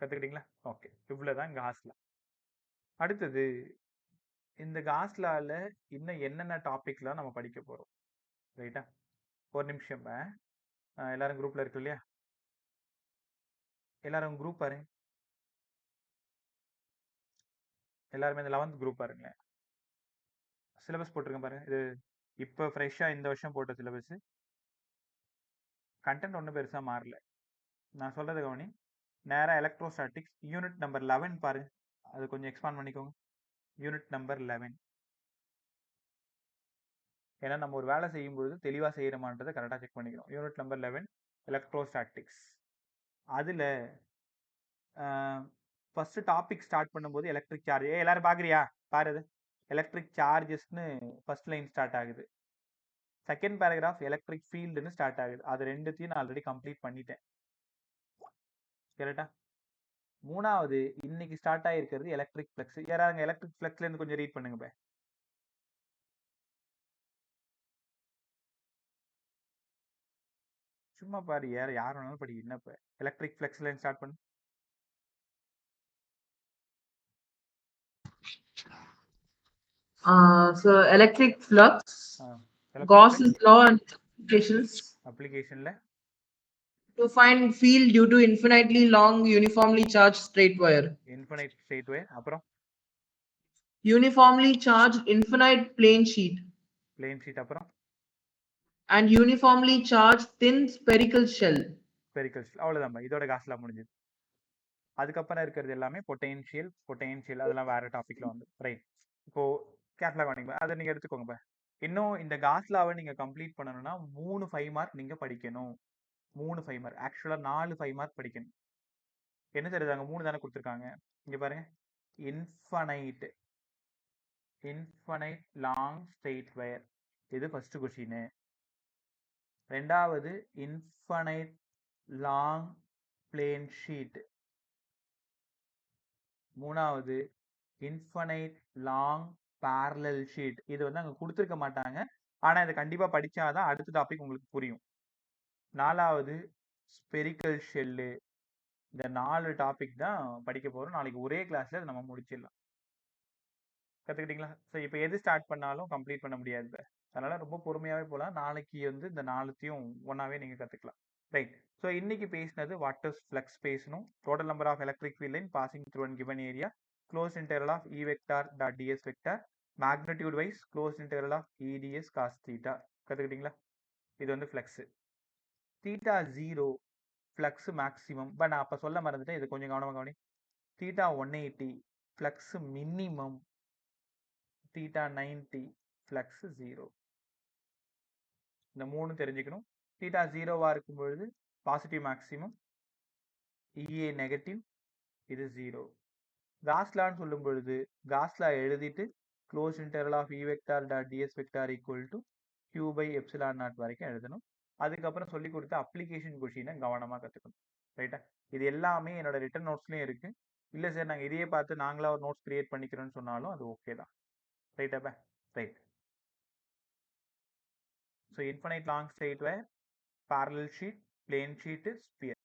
கத்துக்கிட்டீங்களா? ஓகே, இவ்வளவுதான் காஸ்ல. அடுத்தது இந்த காஸ்லால இன்னும் என்னென்ன டாபிக்லாம் நம்ம படிக்க போறோம். ரைட்டா? ஒரு நிமிஷம். எல்லாரும் குரூப்ல இருக்கு இல்லையா? எல்லாரும் குரூப் பாருங்க. எல்லாருமே இந்த 11th குரூப் பாருங்களேன். சிலபஸ் போட்டிருக்கேன் பாருங்க. இது இப்போ ஃப்ரெஷ்ஷா இந்த வருஷம் போட்ட சிலபஸ். கண்டென்ட் ஒன்றும் பெருசா மாறல. நான் சொல்றது கவனி. நேரா எலக்ட்ரோஸ்டாட்டிக்ஸ் யூனிட் நம்பர் 11 பாருங்க. அது கொஞ்சம் எக்ஸ்பாண்ட் பண்ணிக்கோங்க. Unit number 11. ஏன்னா நம்ம ஒரு வேலை செய்யும்போது தெளிவா செய்யறோமான்றதை கரெக்டாக செக் பண்ணிக்கிறோம். Unit number 11 electrostatics. அதுல ஃபர்ஸ்ட் டாபிக் ஸ்டார்ட் பண்ணும்போது எலக்ட்ரிக் சார்ஜ். எல்லாரும் பாக்குறியா? பாரு, எலக்ட்ரிக் சார்ஜஸ்னு ஃபர்ஸ்ட் லைன் ஸ்டார்ட் ஆகுது. செகண்ட் பேராகிராஃப் எலக்ட்ரிக் ஃபீல்டுன்னு ஸ்டார்ட் ஆகுது. அது ரெண்டுத்தையும் நான் ஆல்ரெடி கம்ப்ளீட் பண்ணிட்டேன். கரெக்டா? மூணாவது இன்னைக்கு ஸ்டார்ட் ஆகிருக்கிறது எலக்ட்ரிக் ஃப்ளக்ஸ். யாராங்க எலக்ட்ரிக் ஃப்ளக்ஸ்ல இருந்து கொஞ்சம் ரீட் பண்ணுங்க பே. சும்மா பாரு, யார் வேணாலும் படி. என்னப்ப எலக்ட்ரிக் ஃப்ளக்ஸ்ல இருந்து ஸ்டார்ட் பண்ணு. So electric flux, Gauss's law and applications. அப்ளிகேஷன்ல To find field due to infinitely long uniformly charged straight wire. Infinite straight wire. அப்புறம் Uniformly charged infinite plane sheet. Plane sheet. அப்புறம் And uniformly charged thin spherical shell. Spherical. அவ்வளவுதான். இதோட காசுலாம் முடிஞ்சது. அதுக்கப்புறம் இருக்கிறது எல்லாமே potential அதெல்லாம் வேற டாபிக்ல வந்து. ரைட்? இப்போ கேர்ஃபுல்லா கவனிங்க. அதை நீங்க எடுத்துக்கோங்க. இன்னும் இந்த காஸ்லாவை நீங்க கம்ப்ளீட் பண்ணணும்னா 3 5 மார்க் நீங்க படிக்கணும். 3 5 மார்க். ஆக்சுவலா 4 5 மார்க் படிக்கணும். என்ன தெரியுதாங்க? 3 தானே கொடுத்துருக்காங்க. இங்க பாருங்க. Infinite long straight wire. இது ஃபர்ஸ்ட் கொஸ்டின். ரெண்டாவது இன்ஃபனைட் லாங் பிளேன் ஷீட். மூணாவது இன்ஃபனைட் லாங் parallel ஷீட். இது வந்து அங்க கொடுத்துருக்க மாட்டாங்க. ஆனா இதை கண்டிப்பா படிச்சாதான் அடுத்த டாபிக் உங்களுக்கு புரியும். நாலாவது ஸ்பெரிக்கல் ஷெல்லு. இந்த 4 டாபிக் தான் படிக்க போறோம். நாளைக்கு ஒரே கிளாஸ்ல நம்ம முடிச்சிடலாம். கத்துக்கிட்டீங்களா? ஸோ இப்போ எது ஸ்டார்ட் பண்ணாலும் கம்ப்ளீட் பண்ண முடியாது. அதனால ரொம்ப பொறுமையாவே போகலாம். நாளைக்கு வந்து இந்த 4த்தையும் ஒன்னாவே நீங்க கத்துக்கலாம். ரைட்? ஸோ இன்னைக்கு பேசினது வாட் இஸ் ஃப்ளக்ஸ் பேசணும். Total number of electric field line passing through an given area. Close integral of E vector dot DS vector. Magnitude wise close integral of E D S cos theta. கத்துக்கிட்டீங்களா? இது வந்து flux. Theta 0 flux maximum. But நான் அப்போ சொல்ல மறந்துட்டேன். இது கொஞ்சம் கவனமாக கவனி. Theta 180 flux minimum. Theta 90 flux 0. இந்த 3 தெரிஞ்சுக்கணும். தீட்டா 0வா இருக்கும் பொழுது பாசிட்டிவ் மேக்ஸிமம், இஏ நெகட்டிவ், இது 0. காஸ்லான்னு சொல்லும் பொழுது காஸ்லா எழுதிட்டு close interval of E vector dot DS vector equal to Q by epsilon naught வரைக்கும் எழுதணும். அதுக்கப்புறம் சொல்லி கொடுத்த அப்ளிகேஷன் கொஷினை கவனமாக கற்றுக்கணும். ரைட்டா? இது எல்லாமே என்னோட ரிட்டன் நோட்ஸ்லேயும் இருக்குது. இல்லை சார் நாங்கள் இதையே பார்த்து நாங்களாக ஒரு நோட்ஸ் கிரியேட் பண்ணிக்கிறோன்னு சொன்னாலும் அது ஓகே தான். ரைட்டாப்பா? Right. So infinite long straight wire, parallel sheet, plane sheet, sphere.